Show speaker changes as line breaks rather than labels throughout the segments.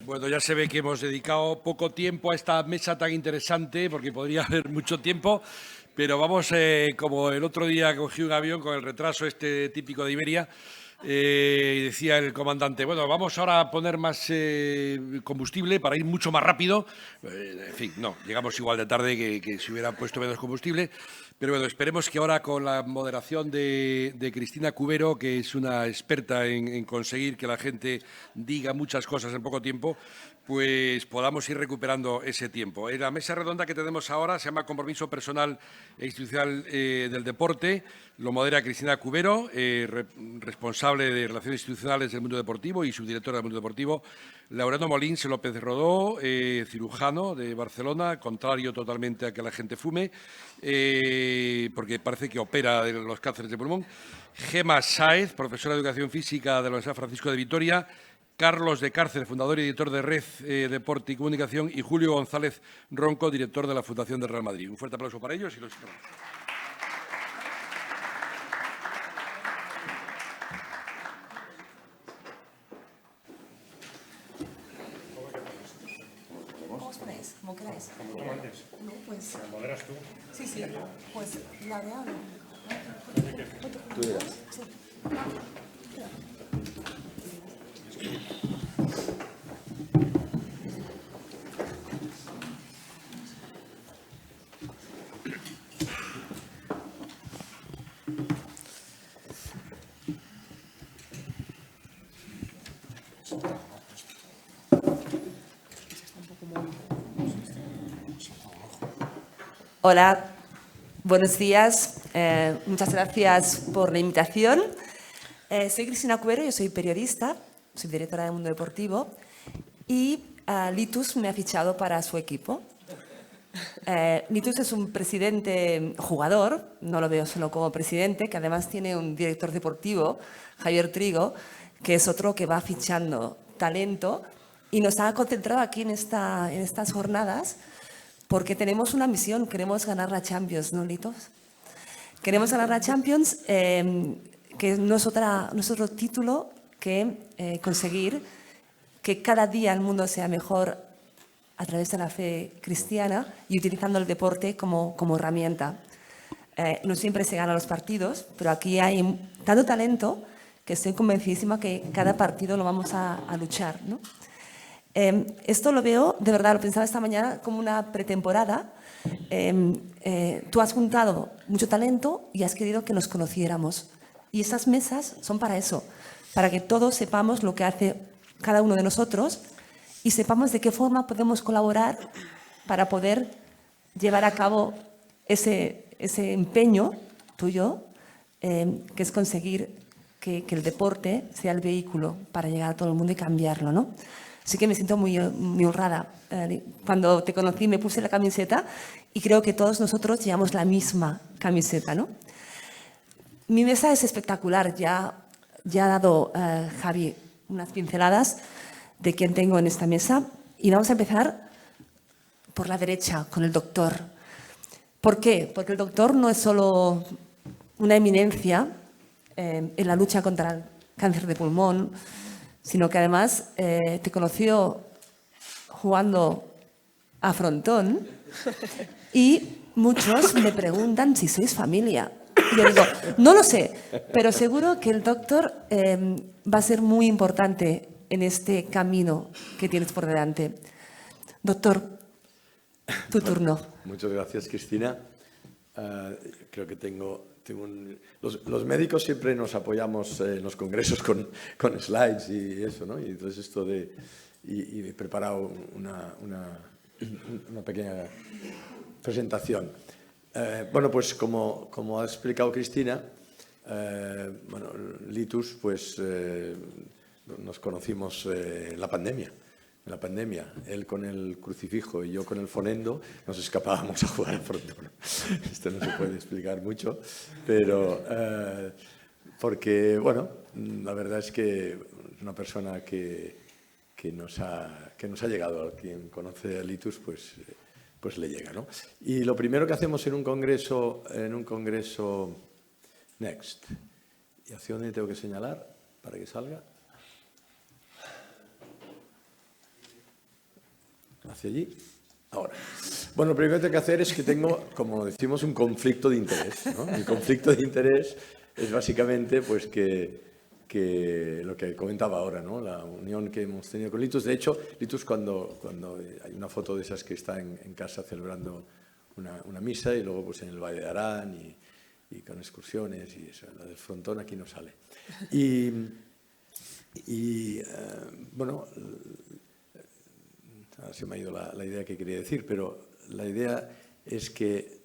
Bueno, ya se ve que hemos dedicado poco tiempo a esta mesa tan interesante, porque podría haber mucho tiempo, pero vamos, como el otro día cogí un avión con el retraso este típico de Iberia, y decía el comandante, bueno, vamos ahora a poner más combustible para ir mucho más rápido. En fin, no, llegamos igual de tarde que si hubiera puesto menos combustible. Pero bueno, esperemos que ahora con la moderación de Cristina Cubero, que es una experta en conseguir que la gente diga muchas cosas en poco tiempo, pues podamos ir recuperando ese tiempo. La mesa redonda que tenemos ahora se llama Compromiso Personal e Institucional del Deporte. Lo modera Cristina Cubero, responsable de Relaciones Institucionales del Mundo Deportivo y subdirectora del Mundo Deportivo. Laureano Molins López Rodó, cirujano de Barcelona, contrario totalmente a que la gente fume, porque parece que opera de los cánceres de pulmón. Gema Sáez, profesora de Educación Física de la Universidad Francisco de Vitoria. Carlos de Cárcer, fundador y editor de Red Deporte y Comunicación, y Julio González Ronco, director de la Fundación del Real Madrid. Un fuerte aplauso para ellos y los esperamos.
Como queráis. No, pues...
¿Me moderas tú?
Sí, sí. Pues Laureano.
Tú dirás.
Sí.
Hola, buenos días. Muchas gracias por la invitación. Soy Cristina Cubero, yo soy periodista, soy directora del Mundo Deportivo y Litus me ha fichado para su equipo. Litus es un presidente jugador, no lo veo solo como presidente, que además tiene un director deportivo, Javier Trigo, que es otro que va fichando talento y nos ha concentrado aquí en estas jornadas porque tenemos una misión, queremos ganar la Champions, ¿no, Litos? Queremos ganar la Champions, que no es otro título que conseguir que cada día el mundo sea mejor a través de la fe cristiana y utilizando el deporte como herramienta. No siempre se ganan los partidos, pero aquí hay tanto talento que estoy convencidísima que cada partido lo vamos a luchar, ¿no? Esto lo veo, de verdad, lo pensaba esta mañana, como una pretemporada. Tú has juntado mucho talento y has querido que nos conociéramos. Y estas mesas son para eso, para que todos sepamos lo que hace cada uno de nosotros y sepamos de qué forma podemos colaborar para poder llevar a cabo ese empeño tuyo, que es conseguir que el deporte sea el vehículo para llegar a todo el mundo y cambiarlo, ¿no? Así que me siento muy honrada. Cuando te conocí me puse la camiseta y creo que todos nosotros llevamos la misma camiseta, ¿no? Mi mesa es espectacular. Ya ha dado Javi unas pinceladas de quién tengo en esta mesa y vamos a empezar por la derecha, con el doctor. ¿Por qué? Porque el doctor no es solo una eminencia en la lucha contra el cáncer de pulmón, sino que además te conoció jugando a frontón y muchos me preguntan si sois familia. Y yo digo, no lo sé, pero seguro que el doctor va a ser muy importante en este camino que tienes por delante. Doctor, tu turno.
Muchas gracias, Cristina. Creo que los médicos siempre nos apoyamos en los congresos con slides y eso, ¿no? Y entonces esto y he preparado una pequeña presentación. Bueno, pues como ha explicado Cristina, bueno, Litus, pues nos conocimos en la pandemia. En la pandemia, él con el crucifijo y yo con el fonendo, nos escapábamos a jugar al frontón. Esto no se puede explicar mucho, pero porque, bueno, la verdad es que es una persona que nos ha llegado. A quien conoce a Litus, pues le llega, ¿no? Y lo primero que hacemos en un congreso Next, ¿y hacia dónde tengo que señalar para que salga? hacia allí. Ahora. Bueno, lo primero que tengo que hacer es que tengo, como decimos, un conflicto de interés, ¿no? El conflicto de interés es básicamente pues que lo que comentaba ahora, ¿no? La unión que hemos tenido con Litus. De hecho, Litus cuando hay una foto de esas que está en casa celebrando una misa y luego pues en el Valle de Arán y con excursiones y eso, la del frontón aquí no sale. Bueno, ahora se me ha ido la idea que quería decir, pero la idea es que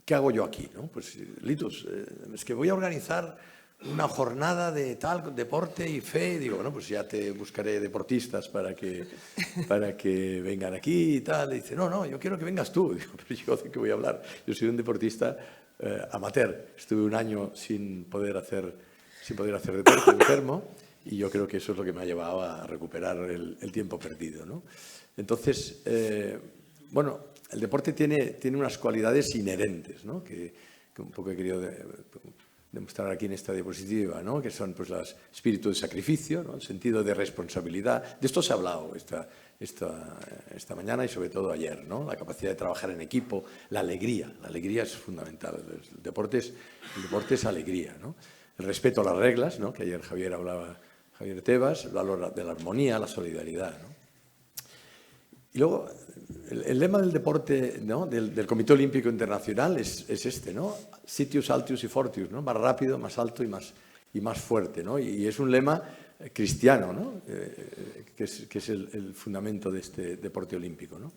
¿qué hago yo aquí? ¿No? Pues, Litus, es que voy a organizar una jornada de tal, deporte y fe. Digo, bueno, pues ya te buscaré deportistas para que vengan aquí y tal. Y dice, no, yo quiero que vengas tú. Digo, pero yo de qué voy a hablar. Yo soy un deportista amateur. Estuve un año sin poder hacer deporte, enfermo, y yo creo que eso es lo que me ha llevado a recuperar el tiempo perdido, ¿no? Entonces, bueno, el deporte tiene unas cualidades inherentes, ¿no? que un poco he querido demostrar aquí en esta diapositiva, ¿no? Que son pues el espíritu de sacrificio, ¿no? El sentido de responsabilidad. De esto se ha hablado esta mañana y sobre todo ayer, ¿no? La capacidad de trabajar en equipo, la alegría. La alegría es fundamental. El deporte es alegría, ¿no? El respeto a las reglas, ¿no? Que ayer Javier Tebas, el valor de la armonía, la solidaridad, ¿no? Y luego, el lema del deporte, ¿no? del Comité Olímpico Internacional es este, ¿no? Sitius, Altius y Fortius, ¿no? Más rápido, más alto y más fuerte, ¿no? Y es un lema cristiano, ¿no? Que es el fundamento de este deporte olímpico, ¿no?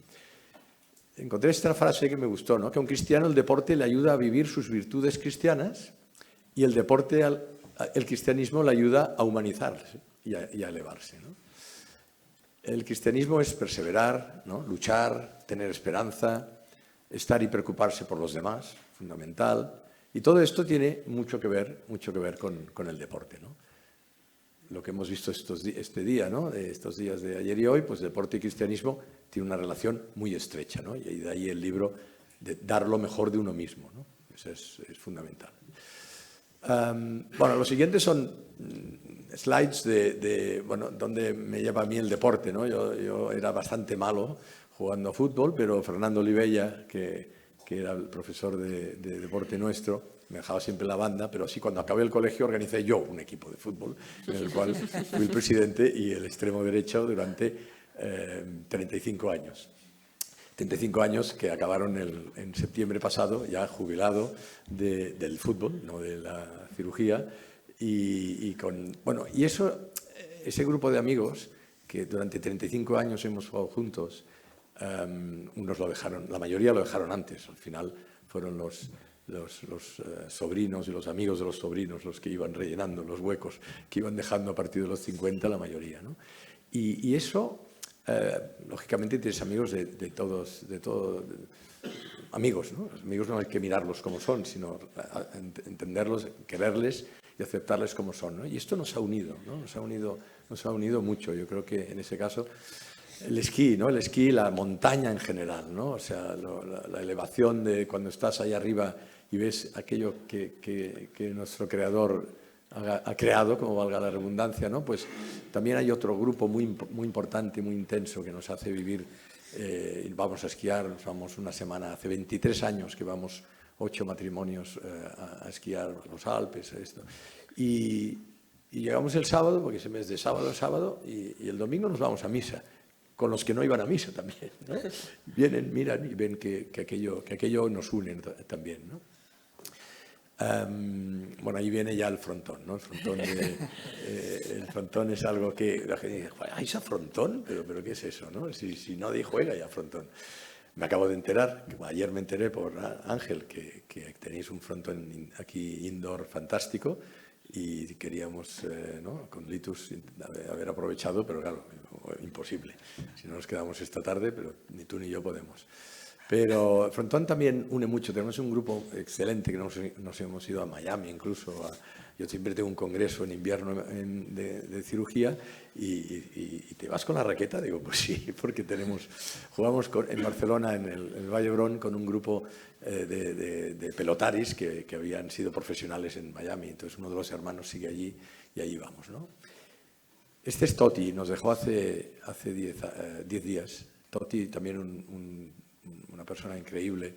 Encontré esta frase que me gustó, ¿no? Que a un cristiano el deporte le ayuda a vivir sus virtudes cristianas y el cristianismo le ayuda a humanizarse y a elevarse, ¿no? El cristianismo es perseverar, ¿no? Luchar, tener esperanza, estar y preocuparse por los demás, fundamental. Y todo esto tiene mucho que ver con el deporte, ¿no? Lo que hemos visto este día, ¿no? Estos días de ayer y hoy, pues deporte y cristianismo tienen una relación muy estrecha, ¿no? Y de ahí el libro de dar lo mejor de uno mismo, ¿no? Eso es fundamental. Bueno, los siguientes son slides bueno, donde me lleva a mí el deporte, ¿no? Yo era bastante malo jugando a fútbol, pero Fernando Olivella, que era el profesor de deporte nuestro, me dejaba siempre la banda, pero sí, cuando acabé el colegio organicé yo un equipo de fútbol, en el cual fui el presidente y el extremo derecho durante 35 años. 35 años que acabaron en septiembre pasado, ya jubilado del fútbol, no de la cirugía, y ese grupo de amigos que durante 35 años hemos jugado juntos, unos lo dejaron, la mayoría lo dejaron antes, al final fueron los sobrinos y los amigos de los sobrinos los que iban rellenando los huecos que iban dejando a partir de los 50 la mayoría, ¿no? Y eso... lógicamente tienes amigos de todos, amigos, ¿no? Los amigos no hay que mirarlos como son, sino entenderlos, quererles y aceptarles como son, ¿no? Y esto nos ha unido, ¿no? Nos ha unido mucho. Yo creo que en ese caso el esquí, ¿no? El esquí, la montaña en general, ¿no? O sea, la elevación de cuando estás ahí arriba y ves aquello que nuestro creador ha creado, como valga la redundancia, ¿no? Pues también hay otro grupo muy importante, muy intenso, que nos hace vivir. Vamos a esquiar, nos vamos una semana, hace 23 años que vamos 8 matrimonios a esquiar los Alpes, esto. Y llegamos el sábado, porque ese mes de sábado a sábado, y el domingo nos vamos a misa, con los que no iban a misa también, ¿no? Vienen, miran y ven que aquello nos une también, ¿no? Bueno, ahí viene ya el frontón, ¿no? El frontón es algo que la gente dice, ¿hay a frontón? ¿Pero qué es eso, no? Si nadie juega ya frontón. Me acabo de enterar, ayer me enteré por Ángel, que tenéis un frontón aquí indoor fantástico y queríamos, ¿no? Con Litus haber aprovechado, pero claro, imposible. Si no nos quedamos esta tarde, pero ni tú ni yo podemos. Pero Frontón también une mucho. Tenemos un grupo excelente que nos hemos ido a Miami incluso. Yo siempre tengo un congreso en invierno de cirugía y te vas con la raqueta. Digo, pues sí, porque jugamos en Barcelona, en el Valle d'Hebron, con un grupo de pelotaris que habían sido profesionales en Miami. Entonces uno de los hermanos sigue allí y allí vamos, ¿no? Este es Toti, nos dejó hace 10 días. Toti, también una persona increíble,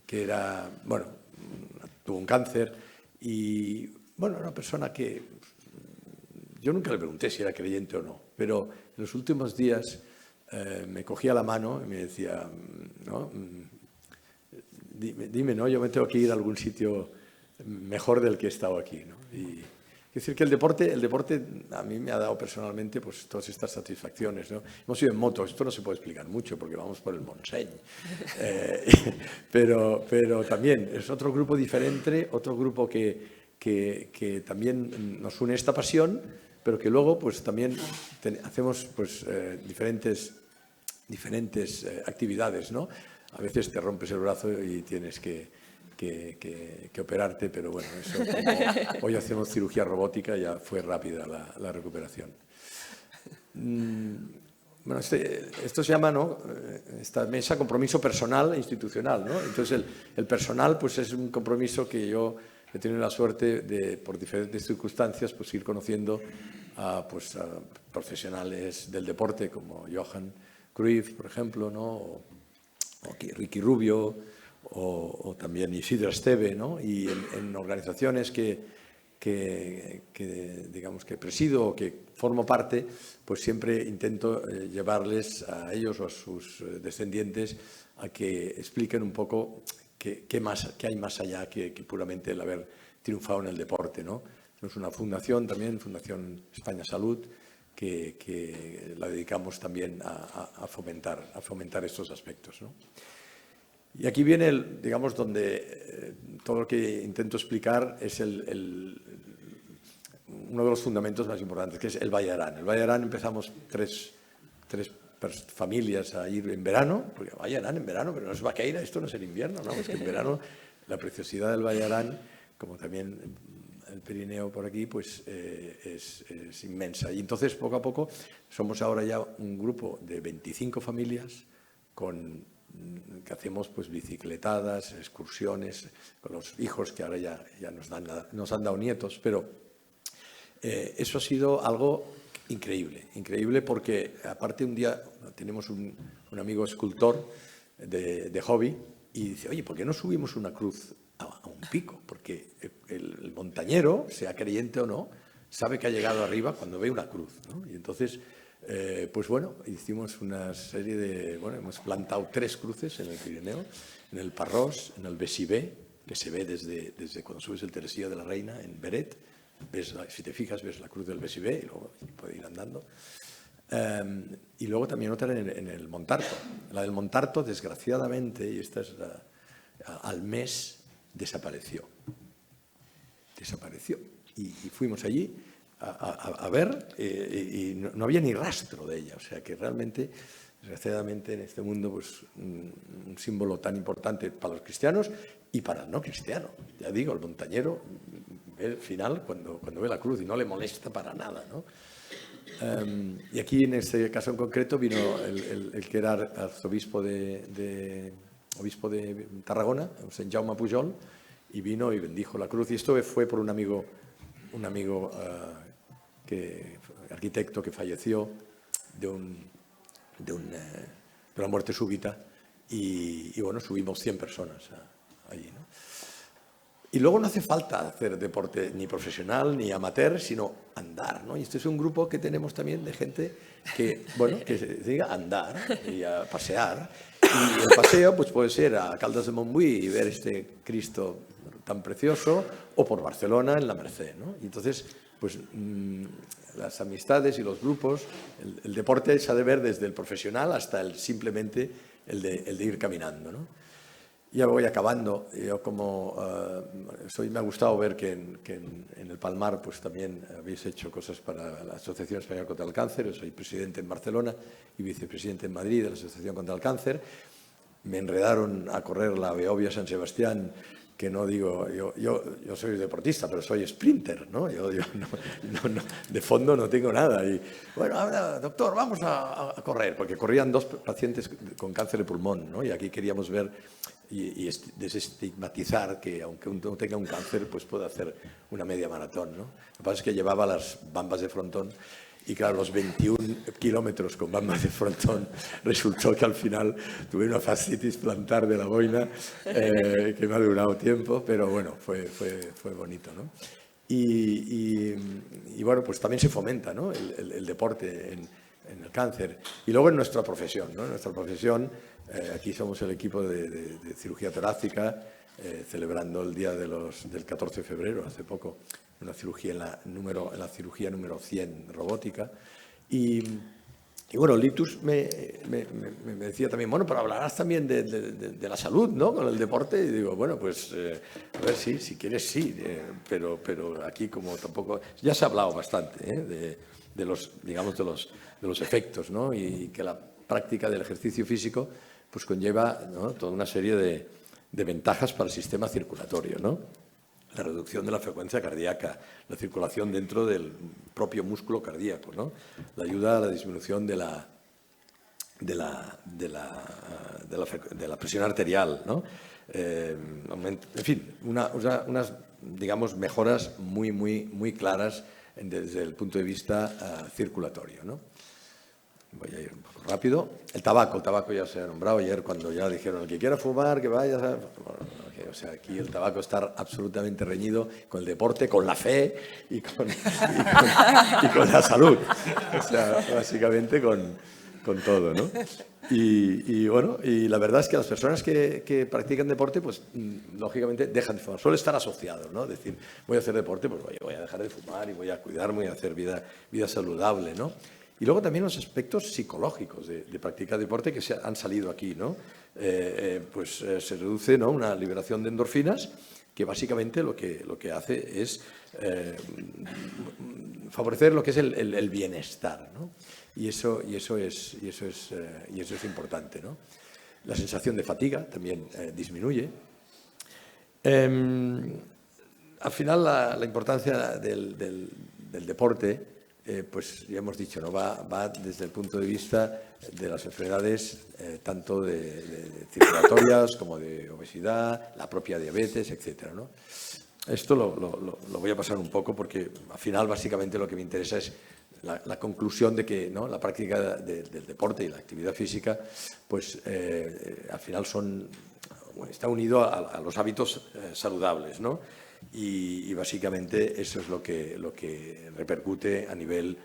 que era, bueno, tuvo un cáncer y, bueno, una persona que yo nunca le pregunté si era creyente o no, pero en los últimos días me cogía la mano y me decía, ¿no? Dime, ¿no? Yo me tengo que ir a algún sitio mejor del que he estado aquí, ¿no? Y es decir, que el deporte a mí me ha dado personalmente pues todas estas satisfacciones, ¿no? Hemos ido en moto, esto no se puede explicar mucho porque vamos por el Montseny, pero también es otro grupo diferente, otro grupo que también nos une esta pasión, pero que luego pues también hacemos pues diferentes actividades, ¿no? A veces te rompes el brazo y tienes que operarte, pero bueno, eso como hoy hacemos cirugía robótica, ya fue rápida la recuperación. Bueno, esto se llama, ¿no? Esta mesa, compromiso personal e institucional, ¿no? Entonces el personal pues es un compromiso que yo he tenido la suerte de, por diferentes circunstancias, pues ir conociendo a profesionales del deporte como Johan Cruyff, por ejemplo, ¿no? O Ricky Rubio, o también Isidro Esteve, ¿no? Y en organizaciones que digamos que presido o que formo parte, pues siempre intento llevarles a ellos o a sus descendientes a que expliquen un poco qué hay más allá que puramente el haber triunfado en el deporte, ¿no? Tenemos una fundación también, Fundación España Salud, que la dedicamos también a fomentar estos aspectos, ¿no? Y aquí viene, digamos, donde todo lo que intento explicar es uno de los fundamentos más importantes, que es el Valle Arán. El Valle Arán empezamos tres familias a ir en verano, porque Valle Arán en verano, pero no es Vaqueira, esto no es el invierno, ¿no? Es que en verano la preciosidad del Valle Arán, como también el Pirineo por aquí, pues es inmensa. Y entonces, poco a poco, somos ahora ya un grupo de 25 familias que hacemos pues bicicletadas, excursiones con los hijos que ahora ya nos han dado nietos, pero eso ha sido algo increíble porque aparte un día tenemos un amigo escultor de hobby y dice, oye, ¿por qué no subimos una cruz a un pico? Porque el montañero, sea creyente o no, sabe que ha llegado arriba cuando ve una cruz, ¿no? Y entonces pues bueno, hicimos una serie hemos plantado 3 cruces en el Pirineo, en el Parrós, en el Bessibé, que se ve desde cuando subes el Teresía de la Reina, en Beret, si te fijas ves la cruz del Bessibé y luego puedes ir andando. Y luego también otra en el Montarto. La del Montarto, desgraciadamente, y esta es al mes, desapareció. Y fuimos allí a ver y no había ni rastro de ella, o sea que realmente, desgraciadamente en este mundo, pues un símbolo tan importante para los cristianos y para el no cristiano. Ya digo, el montañero ve el final cuando ve la cruz y no le molesta para nada, ¿no? Y aquí en este caso en concreto vino el que era arzobispo obispo de Tarragona, Sant Jaume Pujol, y vino y bendijo la cruz, y esto fue por un amigo arquitecto que falleció de una muerte súbita y bueno, subimos 100 personas allí, ¿no? Y luego no hace falta hacer deporte ni profesional ni amateur, sino andar, ¿no? Y este es un grupo que tenemos también de gente que, bueno, que se dedica a andar y a pasear. Y el paseo pues puede ser a Caldas de Montbui y ver este Cristo tan precioso, o por Barcelona en la Merced, ¿no? Y entonces, pues las amistades y los grupos, el deporte se ha de ver desde el profesional hasta simplemente el de ir caminando, ¿no? Ya voy acabando. Yo me ha gustado ver que en el Palmar pues también habéis hecho cosas para la Asociación Española contra el Cáncer. Yo soy presidente en Barcelona y vicepresidente en Madrid de la Asociación contra el Cáncer. Me enredaron a correr la Beovia San Sebastián, que no digo, yo soy deportista, pero soy sprinter, ¿no? Yo no, de fondo no tengo nada. Y bueno, ahora, doctor, vamos a correr, porque corrían 2 pacientes con cáncer de pulmón, ¿no? Y aquí queríamos ver y desestigmatizar que aunque uno tenga un cáncer, pues puede hacer una media maratón, ¿no? Lo que pasa es que llevaba las bambas de frontón y claro, los 21 kilómetros con bambas de frontón resultó que al final tuve una fascitis plantar de la boina que me ha durado tiempo, pero bueno, fue bonito, ¿no? Y bueno, pues también se fomenta, ¿no?, el deporte en el cáncer. Y luego en nuestra profesión, ¿no? En nuestra profesión, aquí somos el equipo de cirugía torácica, celebrando el día del 14 de febrero, hace poco, una cirugía en la cirugía número 100 robótica. Y bueno, Litus me decía también, bueno, pero hablarás también de la salud, ¿no?, con el deporte. Y digo, bueno, pues a ver, sí, si quieres, sí, pero aquí como tampoco... Ya se ha hablado bastante de los, digamos, de los efectos, ¿no?, y que la práctica del ejercicio físico pues conlleva, ¿no?, toda una serie de ventajas para el sistema circulatorio, ¿no? La reducción de la frecuencia cardíaca, la circulación dentro del propio músculo cardíaco, ¿no?, la ayuda a la disminución de la presión arterial, ¿no? En fin, unas, digamos, mejoras muy claras desde el punto de vista circulatorio, ¿no? Voy a ir un poco rápido. El tabaco ya se ha nombrado ayer cuando ya dijeron el que quiera fumar, que vaya. O sea, aquí el tabaco está absolutamente reñido con el deporte, con la fe y con la salud. O sea, básicamente con todo, ¿no? Y bueno, y la verdad es que las personas que practican deporte, pues lógicamente dejan de fumar. Suele estar asociado, ¿no? Decir, voy a hacer deporte, pues voy a dejar de fumar y voy a cuidarme y a hacer vida saludable, ¿no? Y luego también los aspectos psicológicos de practicar deporte que han salido aquí, ¿no? Se reduce, ¿no?, una liberación de endorfinas que básicamente lo que hace es favorecer lo que es el bienestar, ¿no? Y eso es importante, ¿no? La sensación de fatiga también disminuye. Al final la importancia del deporte, pues ya hemos dicho, ¿no?, va desde el punto de vista de las enfermedades tanto de circulatorias como de obesidad, la propia diabetes, etcétera, ¿no? Esto lo voy a pasar un poco porque al final básicamente lo que me interesa es la conclusión de que, ¿no?, la práctica del deporte y la actividad física pues al final está unido a los hábitos saludables, ¿no? Y básicamente eso es lo que repercute a nivel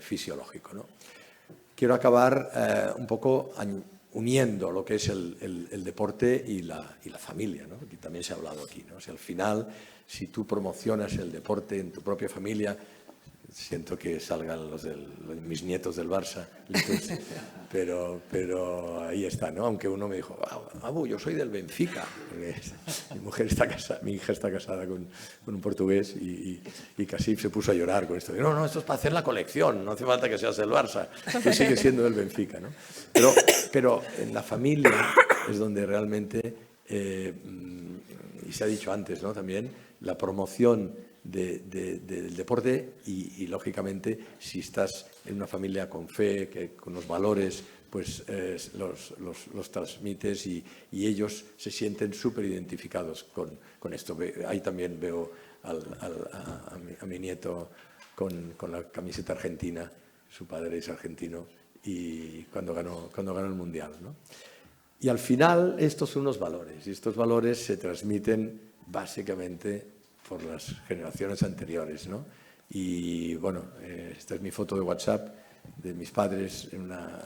fisiológico, ¿no? Quiero acabar un poco uniendo lo que es el deporte y la familia, ¿no?, que también se ha hablado aquí, ¿no? O sea, al final, si tú promocionas el deporte en tu propia familia, siento que salgan mis nietos del Barça, pero ahí está, ¿no? Aunque uno me dijo, Abu, yo soy del Benfica, porque mi hija está casada con un portugués y casi se puso a llorar con esto. No, esto es para hacer la colección, no hace falta que seas del Barça, tú sigues siendo del Benfica, ¿no? Pero en la familia es donde realmente, y se ha dicho antes, ¿no?, también, la promoción del deporte y lógicamente si estás en una familia con fe, con los valores, pues los transmites y ellos se sienten súper identificados con esto. Ahí también veo a mi nieto con la camiseta argentina, su padre es argentino, y cuando ganó el Mundial, ¿no? Y al final estos son unos valores y estos valores se transmiten básicamente por las generaciones anteriores, ¿no? Y bueno, esta es mi foto de WhatsApp de mis padres en una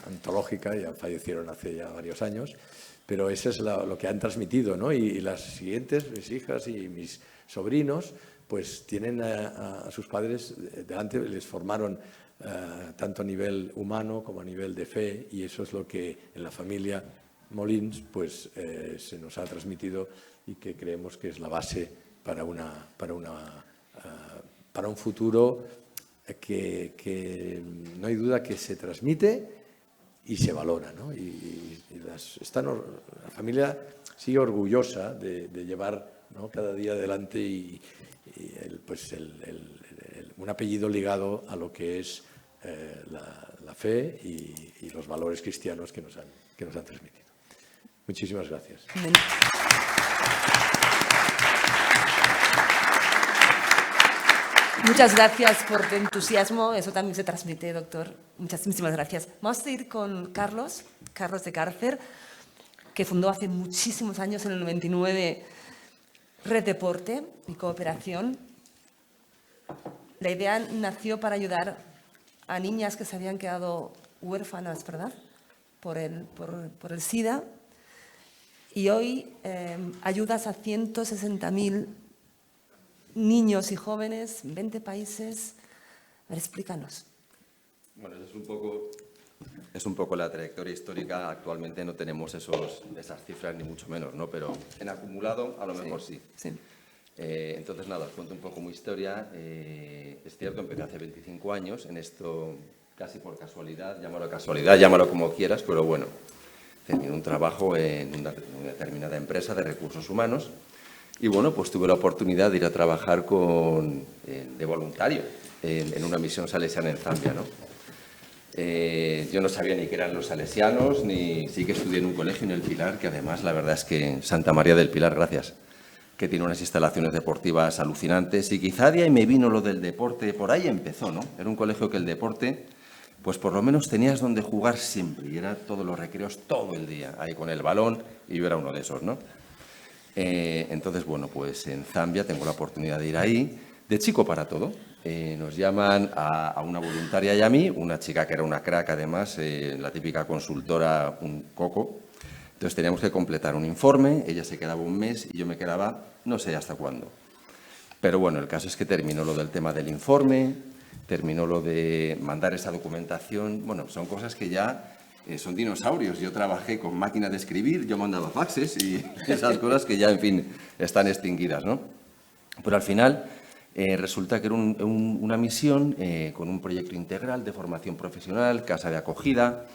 antológica, ya fallecieron hace ya varios años, pero eso es lo que han transmitido, ¿no? Y las siguientes, mis hijas y mis sobrinos, pues tienen a sus padres delante, les formaron tanto a nivel humano como a nivel de fe, y eso es lo que en la familia Molins pues se nos ha transmitido y que creemos que es la base para un futuro que no hay duda que se transmite y se valora, ¿no? La familia sigue orgullosa de llevar, ¿no?, cada día adelante un apellido ligado a lo que es la fe y los valores cristianos que nos han transmitido. Muchísimas gracias.
Muchas gracias por tu entusiasmo, eso también se transmite, doctor. Muchísimas gracias. Vamos a ir con Carlos de Cárcer, que fundó hace muchísimos años, en el 99, Red Deporte y Cooperación. La idea nació para ayudar a niñas que se habían quedado huérfanas, ¿verdad?, por el SIDA. Y hoy ayudas a 160.000 niños y jóvenes en 20 países. A ver, explícanos.
Bueno, eso es un poco la trayectoria histórica. Actualmente no tenemos esas cifras, ni mucho menos, ¿no? Pero en acumulado, a lo mejor sí. Entonces, nada, os cuento un poco mi historia. Es cierto, empecé hace 25 años en esto, casi por casualidad, llámalo como quieras, pero bueno, tenía un trabajo en una determinada empresa de recursos humanos. Y bueno, pues tuve la oportunidad de ir a trabajar de voluntario en una misión salesiana en Zambia, ¿no? Yo no sabía ni qué eran los salesianos, ni sí que estudié en un colegio en El Pilar, que además la verdad es que Santa María del Pilar, gracias, que tiene unas instalaciones deportivas alucinantes. Y quizá de ahí me vino lo del deporte, por ahí empezó, ¿no? Era un colegio que el deporte, pues por lo menos tenías donde jugar siempre, y era todos los recreos todo el día, ahí con el balón, y yo era uno de esos, ¿no? Entonces, bueno, pues en Zambia tengo la oportunidad de ir ahí, de chico para todo. Nos llaman a una voluntaria y a mí, una chica que era una crack además, la típica consultora, un coco. Entonces teníamos que completar un informe, ella se quedaba un mes y yo me quedaba no sé hasta cuándo. Pero bueno, el caso es que terminó lo del tema del informe, terminó lo de mandar esa documentación. Bueno, son cosas que ya son dinosaurios. Yo trabajé con máquina de escribir, yo mandaba faxes y esas cosas que ya, en fin, están extinguidas, ¿no? Pero al final resulta que era una misión con un proyecto integral de formación profesional, casa de acogida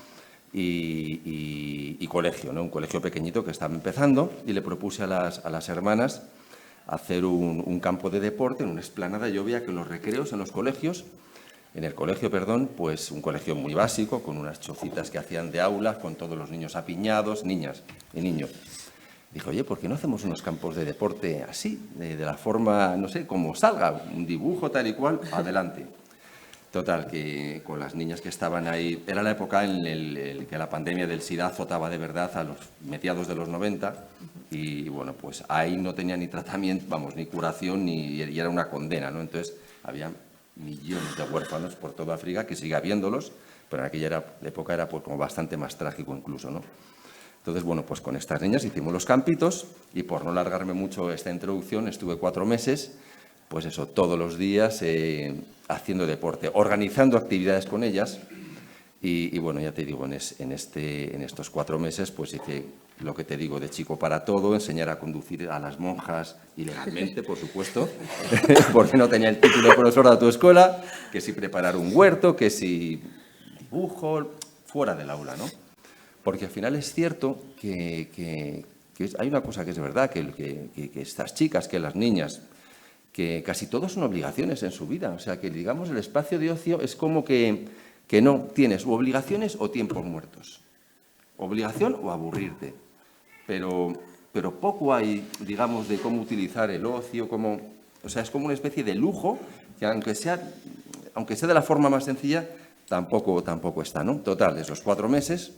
y colegio, ¿no? Un colegio pequeñito que estaba empezando, y le propuse a las hermanas hacer un campo de deporte en una explanada. Yo veía que los recreos en el colegio, pues un colegio muy básico, con unas chocitas que hacían de aulas, con todos los niños apiñados, niñas y niños. Dijo, oye, ¿por qué no hacemos unos campos de deporte así, de la forma, no sé, como salga, un dibujo tal y cual, adelante? Total, que con las niñas que estaban ahí, era la época en que la pandemia del SIDA azotaba de verdad a los mediados de los 90, y bueno, pues ahí no tenía ni tratamiento, vamos, ni curación, y era una condena, ¿no? Entonces había millones de huérfanos por toda África, que sigue habiéndolos, pero en aquella época era pues como bastante más trágico incluso, ¿no? Entonces, bueno, pues con estas niñas hicimos los campitos, y por no alargarme mucho esta introducción, estuve 4 meses, pues eso, todos los días haciendo deporte, organizando actividades con ellas, y bueno, ya te digo, en estos 4 meses, pues hice lo que te digo, de chico para todo, enseñar a conducir a las monjas ilegalmente, por supuesto, porque no tenía el título de profesor de autoescuela, que si preparar un huerto, que si dibujo, fuera del aula, ¿no? Porque al final es cierto que hay una cosa que es verdad, que estas chicas, que las niñas, que casi todo son obligaciones en su vida. O sea, que digamos el espacio de ocio es como que no tienes o obligaciones o tiempos muertos. Obligación o aburrirte. Pero poco hay, digamos, de cómo utilizar el ocio, o sea, es como una especie de lujo que aunque sea de la forma más sencilla, tampoco está, ¿no? Total, esos 4 meses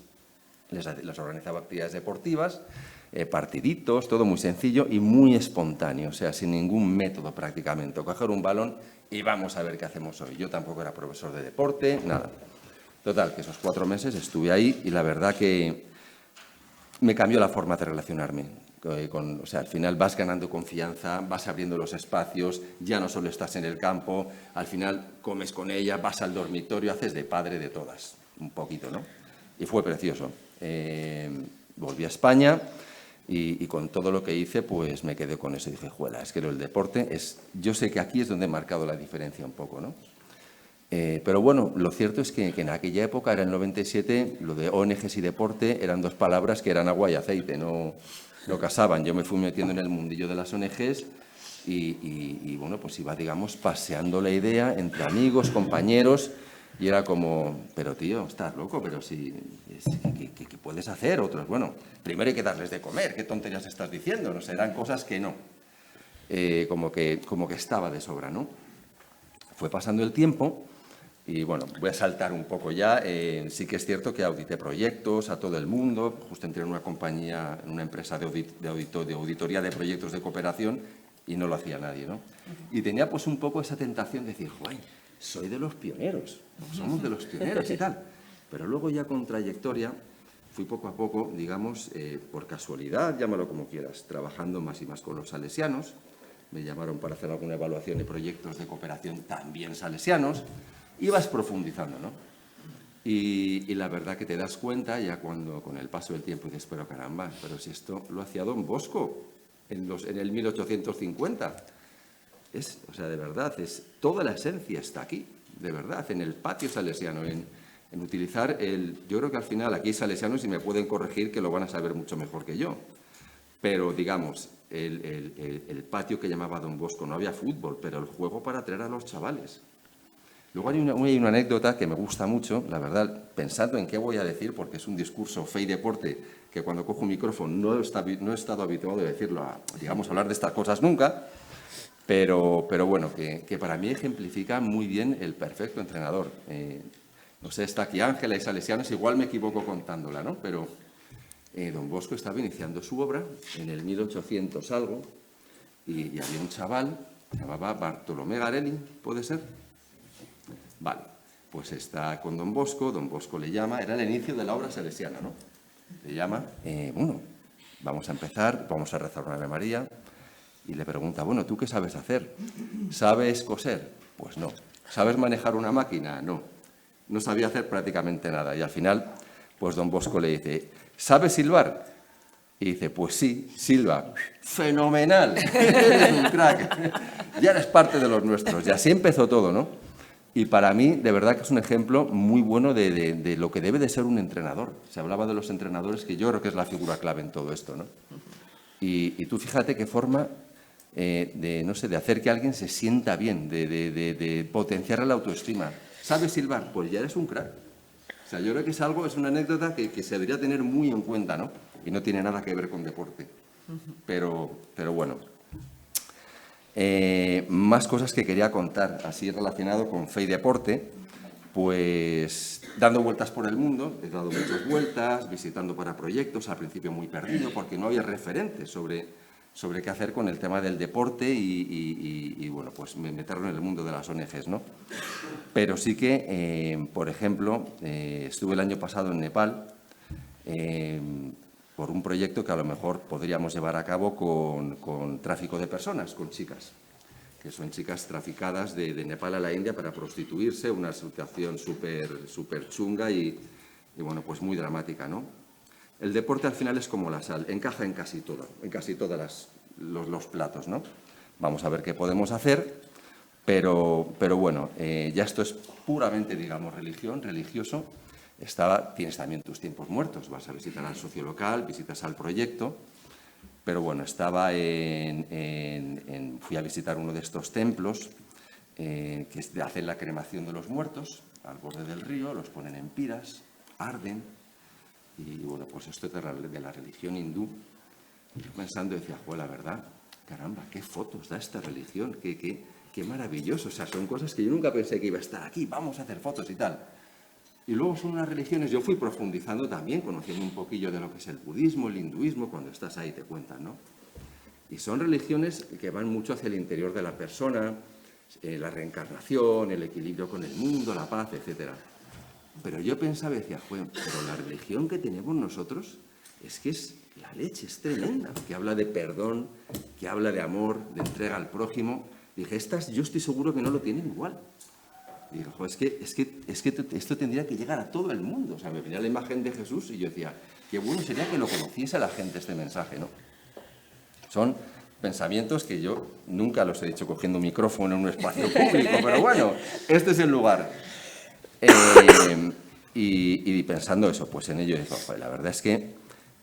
les organizaba actividades deportivas, partiditos, todo muy sencillo y muy espontáneo, o sea, sin ningún método prácticamente. Coger un balón y vamos a ver qué hacemos hoy. Yo tampoco era profesor de deporte, nada. Total, que esos 4 meses estuve ahí y la verdad que me cambió la forma de relacionarme. O sea, al final vas ganando confianza, vas abriendo los espacios, ya no solo estás en el campo, al final comes con ella, vas al dormitorio, haces de padre de todas, un poquito, ¿no? Y fue precioso. Volví a España y con todo lo que hice, pues me quedé con eso. Y dije, juela, es que el deporte yo sé que aquí es donde he marcado la diferencia un poco, ¿no? Pero bueno, lo cierto es que en aquella época, era el 97, lo de ONGs y deporte eran 2 palabras que eran agua y aceite, no casaban. Yo me fui metiendo en el mundillo de las ONGs y bueno, pues iba, digamos, paseando la idea entre amigos, compañeros, Y era como, pero tío, estás loco, pero si, ¿qué puedes hacer? Otros, bueno, primero hay que darles de comer, ¿qué tonterías estás diciendo? No sé, eran cosas que no, como que estaba de sobra, ¿no? Fue pasando el tiempo y, bueno, voy a saltar un poco ya. Sí que es cierto que audité proyectos a todo el mundo, justo entré en una compañía, en una empresa de auditoría de proyectos de cooperación y no lo hacía nadie, ¿no? Y tenía pues un poco esa tentación de decir, ¡guay! Soy de los pioneros, somos de los pioneros y tal. Pero luego ya con trayectoria fui poco a poco, digamos, por casualidad, llámalo como quieras, trabajando más y más con los salesianos. Me llamaron para hacer alguna evaluación de proyectos de cooperación también salesianos. Ibas profundizando, ¿no? Y la verdad que te das cuenta ya cuando con el paso del tiempo dices, pero caramba, pero si esto lo hacía Don Bosco en el 1850. O sea, de verdad, toda la esencia está aquí, de verdad, en el patio salesiano, en utilizar yo creo que al final aquí hay salesianos y me pueden corregir que lo van a saber mucho mejor que yo, pero digamos, el patio que llamaba Don Bosco, no había fútbol, pero el juego para atraer a los chavales. Luego hay una anécdota que me gusta mucho, la verdad, pensando en qué voy a decir, porque es un discurso fe y deporte, que cuando cojo un micrófono no he estado habituado a decirlo, digamos, hablar de estas cosas nunca. Pero bueno, que para mí ejemplifica muy bien el perfecto entrenador. No sé, está aquí Ángela y Salesianos, igual me equivoco contándola, ¿no? Pero Don Bosco estaba iniciando su obra en el 1800 algo y había un chaval, se llamaba Bartolomé Garelli, ¿puede ser? Vale, pues está con Don Bosco le llama, era el inicio de la obra salesiana, ¿no? Le llama, bueno, vamos a empezar, vamos a rezar una Ave María. Y le pregunta, bueno, ¿tú qué sabes hacer? ¿Sabes coser? Pues no. ¿Sabes manejar una máquina? No. No sabía hacer prácticamente nada. Y al final, pues Don Bosco le dice, ¿sabes silbar? Y dice, pues sí, silba. ¡Fenomenal! Eres un crack. Ya eres parte de los nuestros. Y así empezó todo, ¿no? Y para mí, de verdad que es un ejemplo muy bueno de lo que debe de ser un entrenador. Se hablaba de los entrenadores, que yo creo que es la figura clave en todo esto, ¿no? Y tú fíjate qué forma no sé, de hacer que alguien se sienta bien, de potenciar la autoestima. ¿Sabes silbar? Pues ya eres un crack. O sea, yo creo que es una anécdota que se debería tener muy en cuenta, ¿no? Y no tiene nada que ver con deporte. Pero bueno. Más cosas que quería contar, así relacionado con fe y deporte. Pues dando vueltas por el mundo, he dado muchas vueltas, visitando para proyectos, al principio muy perdido, porque no había referentes sobre qué hacer con el tema del deporte y bueno, pues meterlo en el mundo de las ONGs, ¿no? Pero sí que, por ejemplo, estuve el año pasado en Nepal por un proyecto que a lo mejor podríamos llevar a cabo con tráfico de personas, con chicas, que son chicas traficadas de Nepal a la India para prostituirse, una situación súper chunga y bueno, pues muy dramática, ¿no? El deporte al final es como la sal, encaja en casi todos los platos, ¿no? Vamos a ver qué podemos hacer, pero bueno, ya esto es puramente, digamos, religioso. Tienes también tus tiempos muertos, vas a visitar al socio local, visitas al proyecto, pero bueno, fui a visitar uno de estos templos que hacen la cremación de los muertos al borde del río, los ponen en piras, arden. Y bueno, pues esto es de la religión hindú. Y yo pensando decía, la verdad, caramba, qué fotos da esta religión, qué maravilloso. O sea, son cosas que yo nunca pensé que iba a estar aquí, vamos a hacer fotos y tal. Y luego son unas religiones, yo fui profundizando también, conociendo un poquillo de lo que es el budismo, el hinduismo, cuando estás ahí te cuentan, ¿no? Y son religiones que van mucho hacia el interior de la persona, la reencarnación, el equilibrio con el mundo, la paz, etcétera. Pero yo pensaba y decía, pero la religión que tenemos nosotros es la leche, es tremenda, que habla de perdón, que habla de amor, de entrega al prójimo. Dije, yo estoy seguro que no lo tienen igual. Y dije, es que esto tendría que llegar a todo el mundo. O sea, me venía la imagen de Jesús y yo decía, qué bueno sería que lo conociese la gente este mensaje, ¿no? Son pensamientos que yo nunca los he dicho cogiendo un micrófono en un espacio público, pero bueno, este es el lugar. Y pensando eso, pues en ello digo, la verdad es que,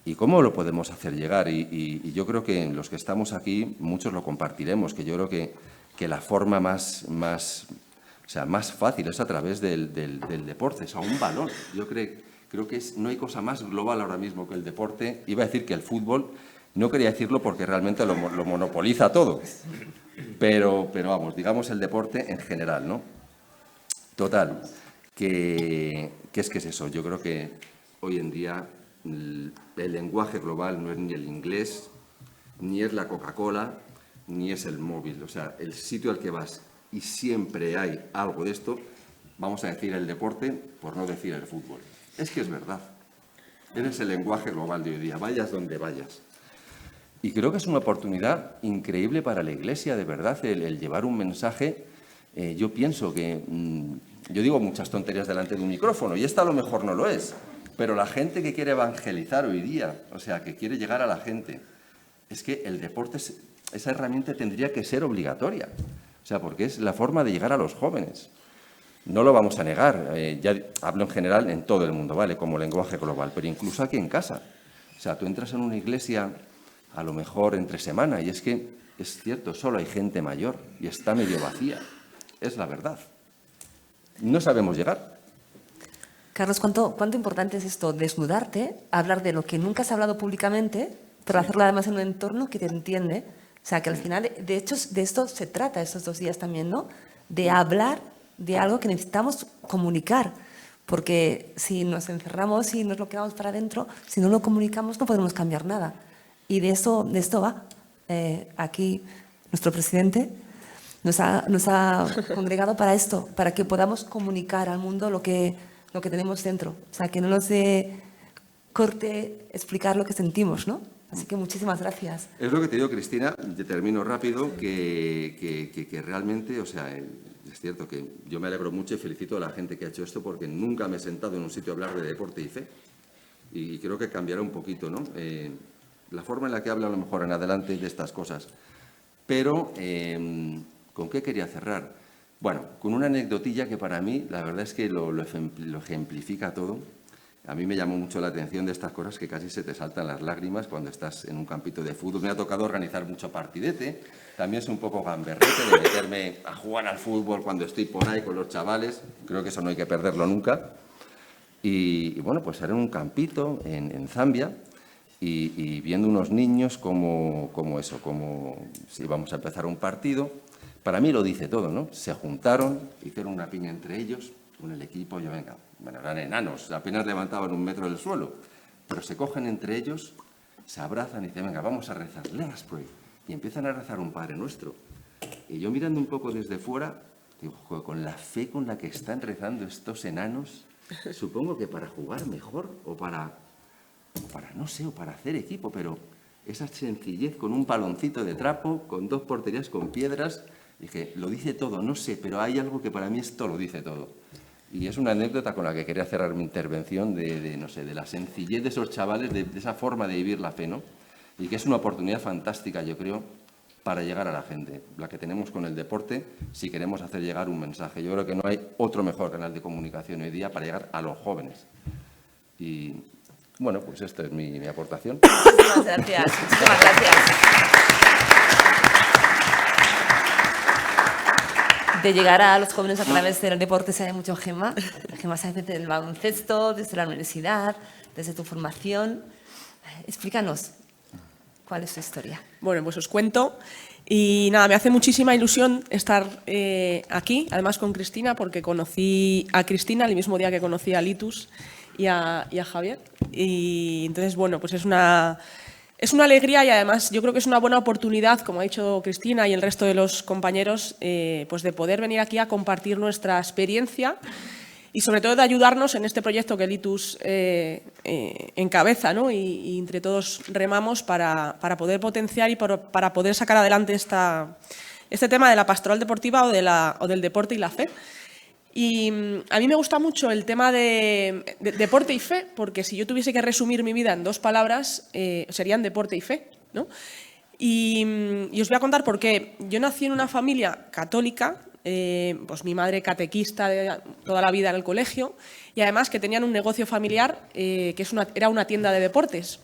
¿y cómo lo podemos hacer llegar? Y yo creo que los que estamos aquí, muchos lo compartiremos, que yo creo que la forma más O sea, más fácil es a través del deporte, o sea, un balón. Yo creo que no hay cosa más global ahora mismo que el deporte. Iba a decir que el fútbol, no quería decirlo porque realmente lo monopoliza todo. Pero vamos, digamos el deporte en general, ¿no? Total, que es eso. Yo creo que hoy en día el lenguaje global no es ni el inglés, ni es la Coca-Cola, ni es el móvil. O sea, el sitio al que vas y siempre hay algo de esto, vamos a decir el deporte, por no decir el fútbol. Es que es verdad. Eres el lenguaje global de hoy día, vayas donde vayas. Y creo que es una oportunidad increíble para la Iglesia, de verdad, el llevar un mensaje. Yo pienso que, yo digo muchas tonterías delante de un micrófono, y esta a lo mejor no lo es, pero la gente que quiere evangelizar hoy día, o sea, que quiere llegar a la gente, es que el deporte, esa herramienta tendría que ser obligatoria. O sea, porque es la forma de llegar a los jóvenes. No lo vamos a negar, ya hablo en general en todo el mundo, ¿vale? Como lenguaje global, pero incluso aquí en casa. O sea, tú entras en una iglesia a lo mejor entre semana y es que, es cierto, solo hay gente mayor y está medio vacía. Es la verdad. No sabemos llegar.
Carlos, ¿cuánto importante es esto? Desnudarte, hablar de lo que nunca has hablado públicamente, pero hacerlo además en un entorno que te entiende. O sea, que al final, de hecho, de esto se trata estos 2 días también, ¿no? De hablar de algo que necesitamos comunicar. Porque si nos encerramos y nos lo quedamos para adentro, si no lo comunicamos no podemos cambiar nada. Y de esto va. Aquí nuestro presidente nos ha congregado para esto, para que podamos comunicar al mundo lo que tenemos dentro. O sea, que no nos dé corte explicar lo que sentimos, ¿no? Así que muchísimas gracias.
Es lo que te digo, Cristina, te termino rápido, que realmente, o sea, es cierto que yo me alegro mucho y felicito a la gente que ha hecho esto porque nunca me he sentado en un sitio a hablar de deporte y fe. Y creo que cambiará un poquito, ¿no? La forma en la que habla a lo mejor en adelante de estas cosas. Pero, ¿con qué quería cerrar? Bueno, con una anecdotilla que para mí, la verdad es que lo ejemplifica todo. A mí me llamó mucho la atención de estas cosas que casi se te saltan las lágrimas cuando estás en un campito de fútbol. Me ha tocado organizar mucho partidete. También soy un poco gamberrete de meterme a jugar al fútbol cuando estoy por ahí con los chavales. Creo que eso no hay que perderlo nunca. Y bueno, pues era en un campito en Zambia y viendo unos niños como si íbamos a empezar un partido. Para mí lo dice todo, ¿no? Se juntaron, hicieron una piña entre ellos, con el equipo, yo venga, bueno, eran enanos, apenas levantaban 1 metro del suelo, pero se cogen entre ellos, se abrazan y dicen, venga, vamos a rezar, let us pray. Y empiezan a rezar un Padre Nuestro. Y yo mirando un poco desde fuera, digo, joder, con la fe con la que están rezando estos enanos, supongo que para jugar mejor o para no sé, o para hacer equipo, pero esa sencillez con un paloncito de trapo, con 2 porterías con piedras, dije, lo dice todo, no sé, pero hay algo que para mí esto lo dice todo. Y es una anécdota con la que quería cerrar mi intervención no sé, de la sencillez de esos chavales, de esa forma de vivir la fe, ¿no? Y que es una oportunidad fantástica, yo creo, para llegar a la gente, la que tenemos con el deporte, si queremos hacer llegar un mensaje. Yo creo que no hay otro mejor canal de comunicación hoy día para llegar a los jóvenes. Y, bueno, pues esta es mi aportación.
Muchísimas gracias. Muchísimas gracias. De llegar a los jóvenes a través del deporte sabe mucho Gemma. Gemma sabe desde el baloncesto, desde la universidad, desde tu formación. Explícanos, ¿cuál es tu historia?
Bueno, pues os cuento. Y nada, me hace muchísima ilusión estar aquí, además con Cristina, porque conocí a Cristina el mismo día que conocí a Litus y a Javier. Y entonces, bueno, pues es una alegría y además yo creo que es una buena oportunidad, como ha dicho Cristina y el resto de los compañeros, pues de poder venir aquí a compartir nuestra experiencia y sobre todo de ayudarnos en este proyecto que Litus encabeza, ¿no? Y entre todos remamos para poder potenciar y para poder sacar adelante este tema de la pastoral deportiva o del deporte y la fe. Y a mí me gusta mucho el tema de deporte y fe, porque si yo tuviese que resumir mi vida en 2 palabras, serían deporte y fe, ¿no? Y os voy a contar por qué. Yo nací en una familia católica, pues mi madre catequista de toda la vida en el colegio, y además que tenían un negocio familiar que era una tienda de deportes.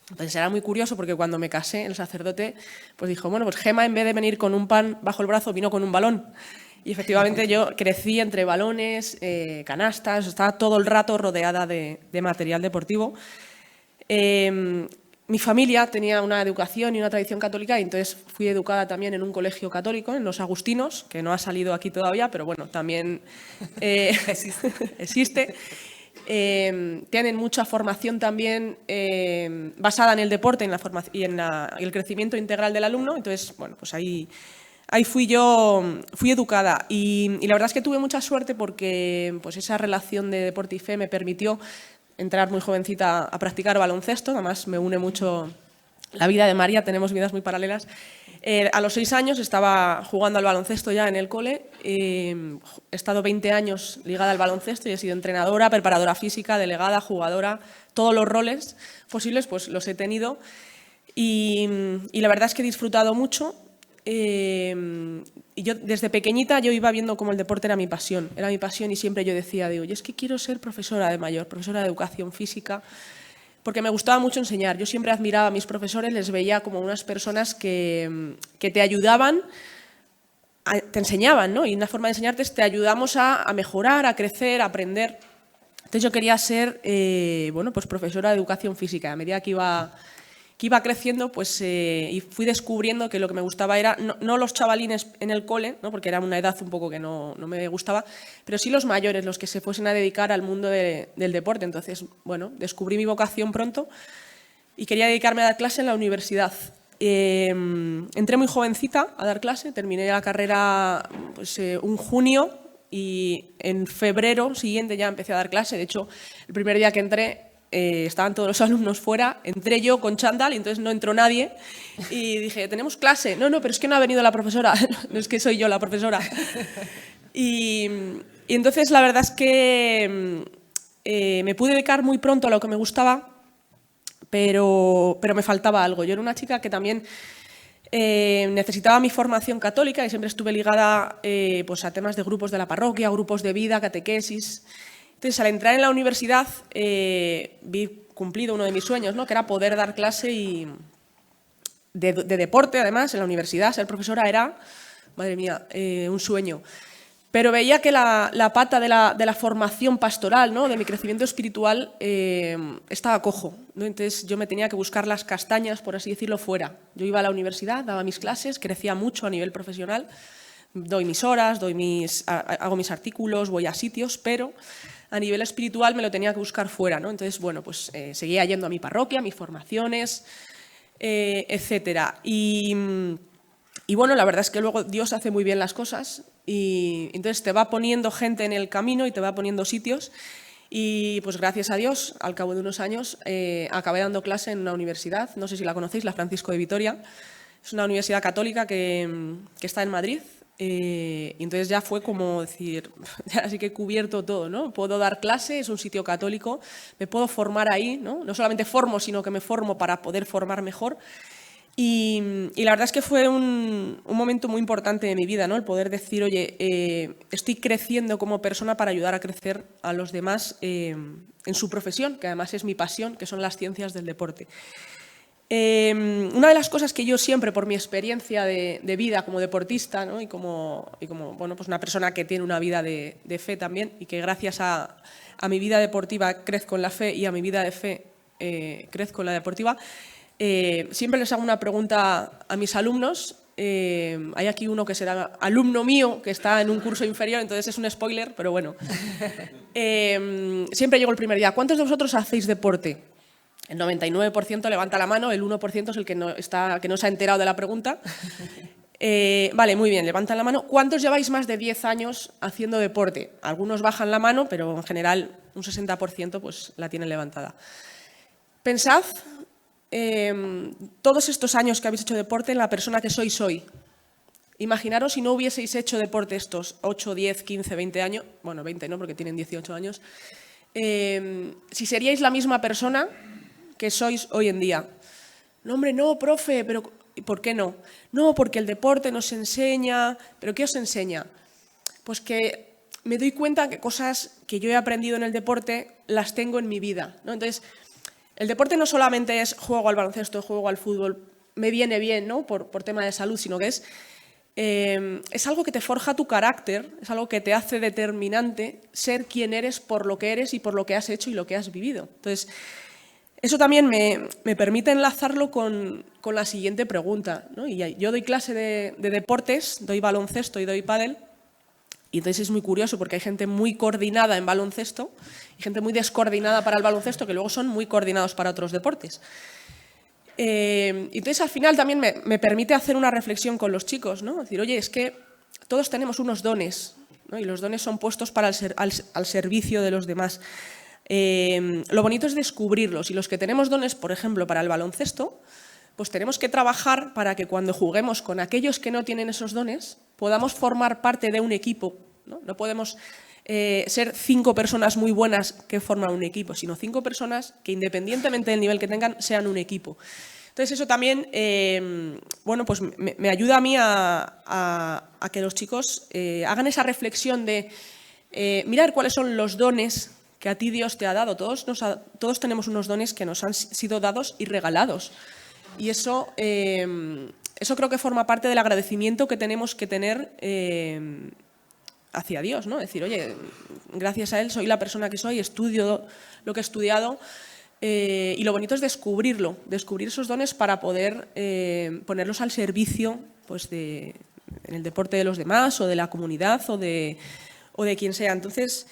Entonces era muy curioso porque cuando me casé, el sacerdote pues dijo, bueno, pues Gemma en vez de venir con un pan bajo el brazo, vino con un balón. Y efectivamente yo crecí entre balones, canastas, estaba todo el rato rodeada de material deportivo. Mi familia tenía una educación y una tradición católica y entonces fui educada también en un colegio católico, en los Agustinos, que no ha salido aquí todavía, pero bueno, también existe. Tienen mucha formación también basada en el deporte y en el crecimiento integral del alumno. Entonces, bueno, pues ahí fui educada y la verdad es que tuve mucha suerte porque pues esa relación de deporte y fe me permitió entrar muy jovencita a practicar baloncesto. Además, me une mucho la vida de María, tenemos vidas muy paralelas. A los 6 años estaba jugando al baloncesto ya en el cole. He estado 20 años ligada al baloncesto y he sido entrenadora, preparadora física, delegada, jugadora. Todos los roles posibles pues los he tenido y la verdad es que he disfrutado mucho. Y yo desde pequeñita yo iba viendo como el deporte era mi pasión y siempre yo decía, digo, yo es que quiero ser profesora de mayor, profesora de educación física, porque me gustaba mucho enseñar. Yo siempre admiraba a mis profesores, les veía como unas personas que te ayudaban, te enseñaban, ¿no? Y una forma de enseñarte es te ayudamos a mejorar, a crecer, a aprender. Entonces yo quería ser, bueno, pues profesora de educación física. A medida que iba creciendo, pues y fui descubriendo que lo que me gustaba era, no los chavalines en el cole, ¿no? Porque era una edad un poco que no me gustaba, pero sí los mayores, los que se fuesen a dedicar al mundo del deporte. Entonces, bueno, descubrí mi vocación pronto y quería dedicarme a dar clase en la universidad. Entré muy jovencita a dar clase, terminé la carrera pues, un junio y en febrero siguiente ya empecé a dar clase. De hecho, el primer día que entré, estaban todos los alumnos fuera, entré yo con chándal y entonces no entró nadie y dije, ¿tenemos clase? No, pero es que no ha venido la profesora, no es que soy yo la profesora. Y entonces la verdad es que me pude dedicar muy pronto a lo que me gustaba, pero me faltaba algo. Yo era una chica que también necesitaba mi formación católica y siempre estuve ligada pues a temas de grupos de la parroquia, grupos de vida, catequesis. Entonces, al entrar en la universidad, vi cumplido uno de mis sueños, ¿no? Que era poder dar clase de deporte, además, en la universidad. Ser profesora era, madre mía, un sueño. Pero veía que la pata de la formación pastoral, ¿no? De mi crecimiento espiritual, estaba cojo, ¿no? Entonces, yo me tenía que buscar las castañas, por así decirlo, fuera. Yo iba a la universidad, daba mis clases, crecía mucho a nivel profesional, doy mis horas, hago mis artículos, voy a sitios, pero a nivel espiritual me lo tenía que buscar fuera, ¿no? Entonces, bueno, pues seguía yendo a mi parroquia, a mis formaciones, etcétera. Y bueno, la verdad es que luego Dios hace muy bien las cosas y entonces te va poniendo gente en el camino y te va poniendo sitios y pues gracias a Dios, al cabo de unos años, acabé dando clase en una universidad, no sé si la conocéis, la Francisco de Vitoria. Es una universidad católica que está en Madrid. Y entonces ya fue como decir, ya sí que he cubierto todo, ¿no? Puedo dar clase, es un sitio católico, me puedo formar ahí, ¿no? No solamente formo, sino que me formo para poder formar mejor. Y la verdad es que fue un momento muy importante de mi vida, ¿no? El poder decir, oye, estoy creciendo como persona para ayudar a crecer a los demás en su profesión, que además es mi pasión, que son las ciencias del deporte. Una de las cosas que yo siempre, por mi experiencia de vida como deportista, ¿no? y como bueno, pues una persona que tiene una vida de fe también y que gracias a mi vida deportiva crezco en la fe y a mi vida de fe crezco en la deportiva, siempre les hago una pregunta a mis alumnos. Hay aquí uno que será alumno mío, que está en un curso inferior, entonces es un spoiler, pero bueno. Siempre llego el primer día. ¿Cuántos de vosotros hacéis deporte? El 99% levanta la mano, el 1% es el que no se ha enterado de la pregunta. Vale, muy bien, levantan la mano. ¿Cuántos lleváis más de 10 años haciendo deporte? Algunos bajan la mano, pero en general un 60% pues, la tienen levantada. Pensad todos estos años que habéis hecho deporte en la persona que sois hoy. Imaginaros si no hubieseis hecho deporte estos 8, 10, 15, 20 años, bueno, 20 no, porque tienen 18 años, si seríais la misma persona que sois hoy en día. No, hombre, no, profe, pero ¿por qué no? No, porque el deporte nos enseña. ¿Pero qué os enseña? Pues que me doy cuenta que cosas que yo he aprendido en el deporte las tengo en mi vida, ¿no? Entonces, el deporte no solamente es juego al baloncesto, juego al fútbol, me viene bien, ¿no? Por tema de salud, sino que es es algo que te forja tu carácter, es algo que te hace determinante ser quien eres por lo que eres y por lo que has hecho y lo que has vivido. Entonces, eso también me permite enlazarlo con la siguiente pregunta, ¿no? Y yo doy clase de deportes, doy baloncesto y doy pádel, y entonces es muy curioso porque hay gente muy coordinada en baloncesto y gente muy descoordinada para el baloncesto que luego son muy coordinados para otros deportes. Entonces, al final también me permite hacer una reflexión con los chicos, ¿no? Decir, oye, es que todos tenemos unos dones, ¿no? Y los dones son puestos para al servicio de los demás. Lo bonito es descubrirlos, y los que tenemos dones, por ejemplo, para el baloncesto, pues tenemos que trabajar para que cuando juguemos con aquellos que no tienen esos dones podamos formar parte de un equipo, ¿no? No podemos ser 5 personas muy buenas que forman un equipo, sino 5 personas que, independientemente del nivel que tengan, sean un equipo. Entonces, eso también bueno, pues me ayuda a mí a que los chicos hagan esa reflexión de mirar cuáles son los dones que a ti Dios te ha dado. Todos tenemos unos dones que nos han sido dados y regalados. Y eso creo que forma parte del agradecimiento que tenemos que tener hacia Dios, ¿no? Decir, oye, gracias a Él soy la persona que soy, estudio lo que he estudiado, y lo bonito es descubrir esos dones para poder ponerlos al servicio, pues, en el deporte de los demás o de la comunidad o de quien sea. Entonces,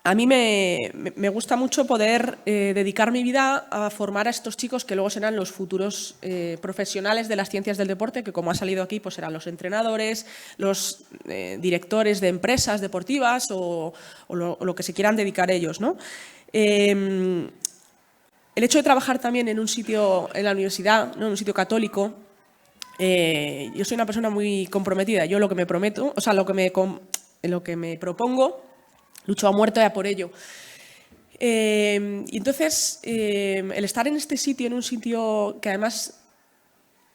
a mí me gusta mucho poder dedicar mi vida a formar a estos chicos que luego serán los futuros profesionales de las ciencias del deporte, que, como ha salido aquí, pues serán los entrenadores, los directores de empresas deportivas o lo que se quieran dedicar ellos, ¿no? El hecho de trabajar también en un sitio, en la universidad, ¿no? En un sitio católico, yo soy una persona muy comprometida. Yo lo que me prometo, o sea, lo que me propongo, lucho a muerte por ello. Y entonces, el estar en este sitio, en un sitio que además,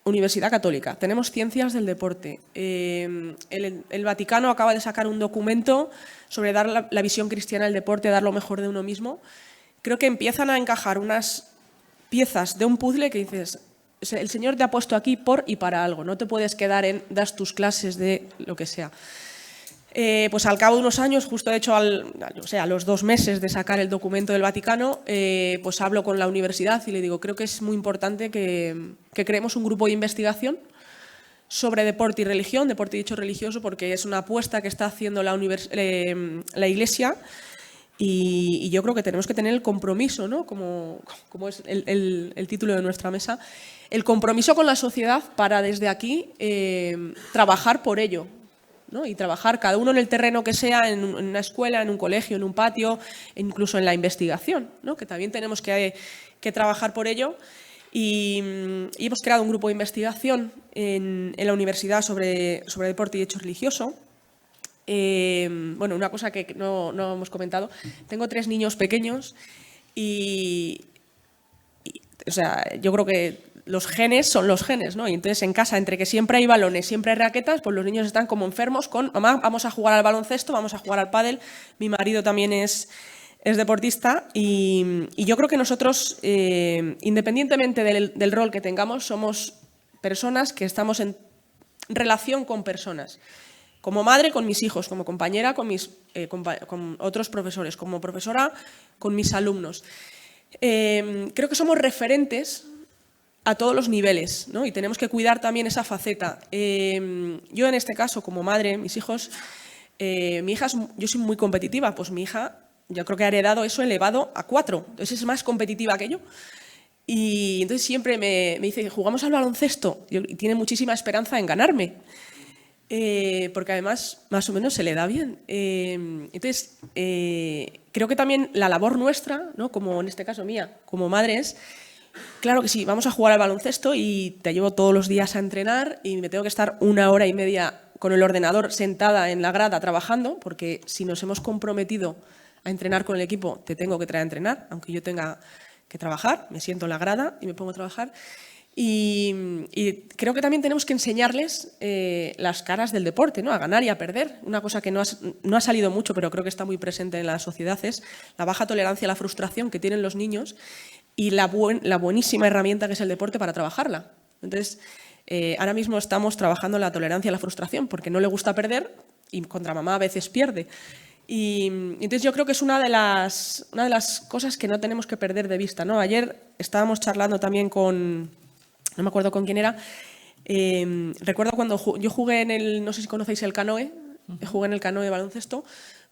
Universidad Católica, tenemos ciencias del deporte. El Vaticano acaba de sacar un documento sobre dar la visión cristiana del deporte, dar lo mejor de uno mismo. Creo que empiezan a encajar unas piezas de un puzzle que dices, el Señor te ha puesto aquí por y para algo, no te puedes quedar en das tus clases de lo que sea. Pues al cabo de unos años, justo de hecho a los 2 meses de sacar el documento del Vaticano, pues hablo con la universidad y le digo, creo que es muy importante que creemos un grupo de investigación sobre deporte y religión, deporte y hecho religioso, porque es una apuesta que está haciendo la Iglesia, y yo creo que tenemos que tener el compromiso, ¿no? Como es el título de nuestra mesa, el compromiso con la sociedad para desde aquí trabajar por ello, ¿no? Y trabajar cada uno en el terreno que sea, en una escuela, en un colegio, en un patio, incluso en la investigación, ¿no? Que también tenemos que trabajar por ello. Y hemos creado un grupo de investigación en la universidad sobre deporte y hecho religioso. Bueno, una cosa que no hemos comentado, tengo 3 niños pequeños y o sea, yo creo que los genes son los genes, ¿no? Y entonces en casa, entre que siempre hay balones, siempre hay raquetas, pues los niños están como enfermos con, mamá, vamos a jugar al baloncesto, vamos a jugar al pádel. Mi marido también es deportista y yo creo que nosotros, independientemente del rol que tengamos, somos personas que estamos en relación con personas. Como madre, con mis hijos, como compañera, con otros profesores, como profesora, con mis alumnos. Creo que somos referentes a todos los niveles, ¿no? Y tenemos que cuidar también esa faceta. Yo, en este caso, como madre, mis hijos, yo soy muy competitiva, pues mi hija, yo creo que ha heredado eso elevado a 4, entonces es más competitiva que yo. Y entonces siempre me dice, ¿jugamos al baloncesto? Y tiene muchísima esperanza en ganarme, porque además más o menos se le da bien. Entonces, creo que también la labor nuestra, ¿no? Como en este caso mía, como madres, claro que sí, vamos a jugar al baloncesto y te llevo todos los días a entrenar y me tengo que estar 1 hora y media con el ordenador sentada en la grada trabajando, porque si nos hemos comprometido a entrenar con el equipo, te tengo que traer a entrenar, aunque yo tenga que trabajar, me siento en la grada y me pongo a trabajar. Y creo que también tenemos que enseñarles las caras del deporte, ¿no? A ganar y a perder. Una cosa que no ha salido mucho, pero creo que está muy presente en la sociedad, es la baja tolerancia a la frustración que tienen los niños y la buenísima herramienta que es el deporte para trabajarla. Entonces, ahora mismo estamos trabajando en la tolerancia a la frustración, porque no le gusta perder y contra mamá a veces pierde. Y entonces yo creo que es una de las cosas que no tenemos que perder de vista, ¿no? Ayer estábamos charlando también con, no me acuerdo con quién era, recuerdo cuando yo jugué en el, no sé si conocéis el canoe, jugué en el canoe de baloncesto,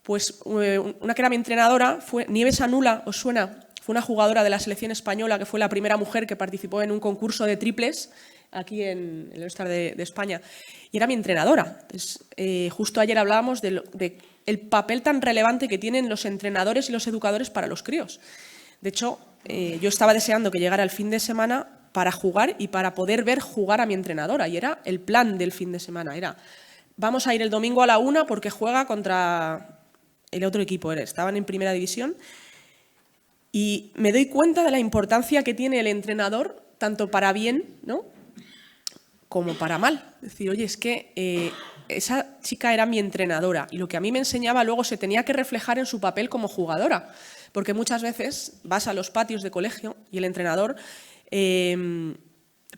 pues una que era mi entrenadora, fue Nieves Anula, ¿os suena? Fue una jugadora de la selección española que fue la primera mujer que participó en un concurso de triples aquí en el All-Star de España. Y era mi entrenadora. Entonces, justo ayer hablábamos de el papel tan relevante que tienen los entrenadores y los educadores para los críos. De hecho, yo estaba deseando que llegara el fin de semana para jugar y para poder ver jugar a mi entrenadora. Y era el plan del fin de semana. Era, vamos a ir el domingo a la 1 porque juega contra el otro equipo. Estaban en primera división. Y me doy cuenta de la importancia que tiene el entrenador, tanto para bien, ¿no?, como para mal. Es decir, oye, es que esa chica era mi entrenadora y lo que a mí me enseñaba luego se tenía que reflejar en su papel como jugadora. Porque muchas veces vas a los patios de colegio y el entrenador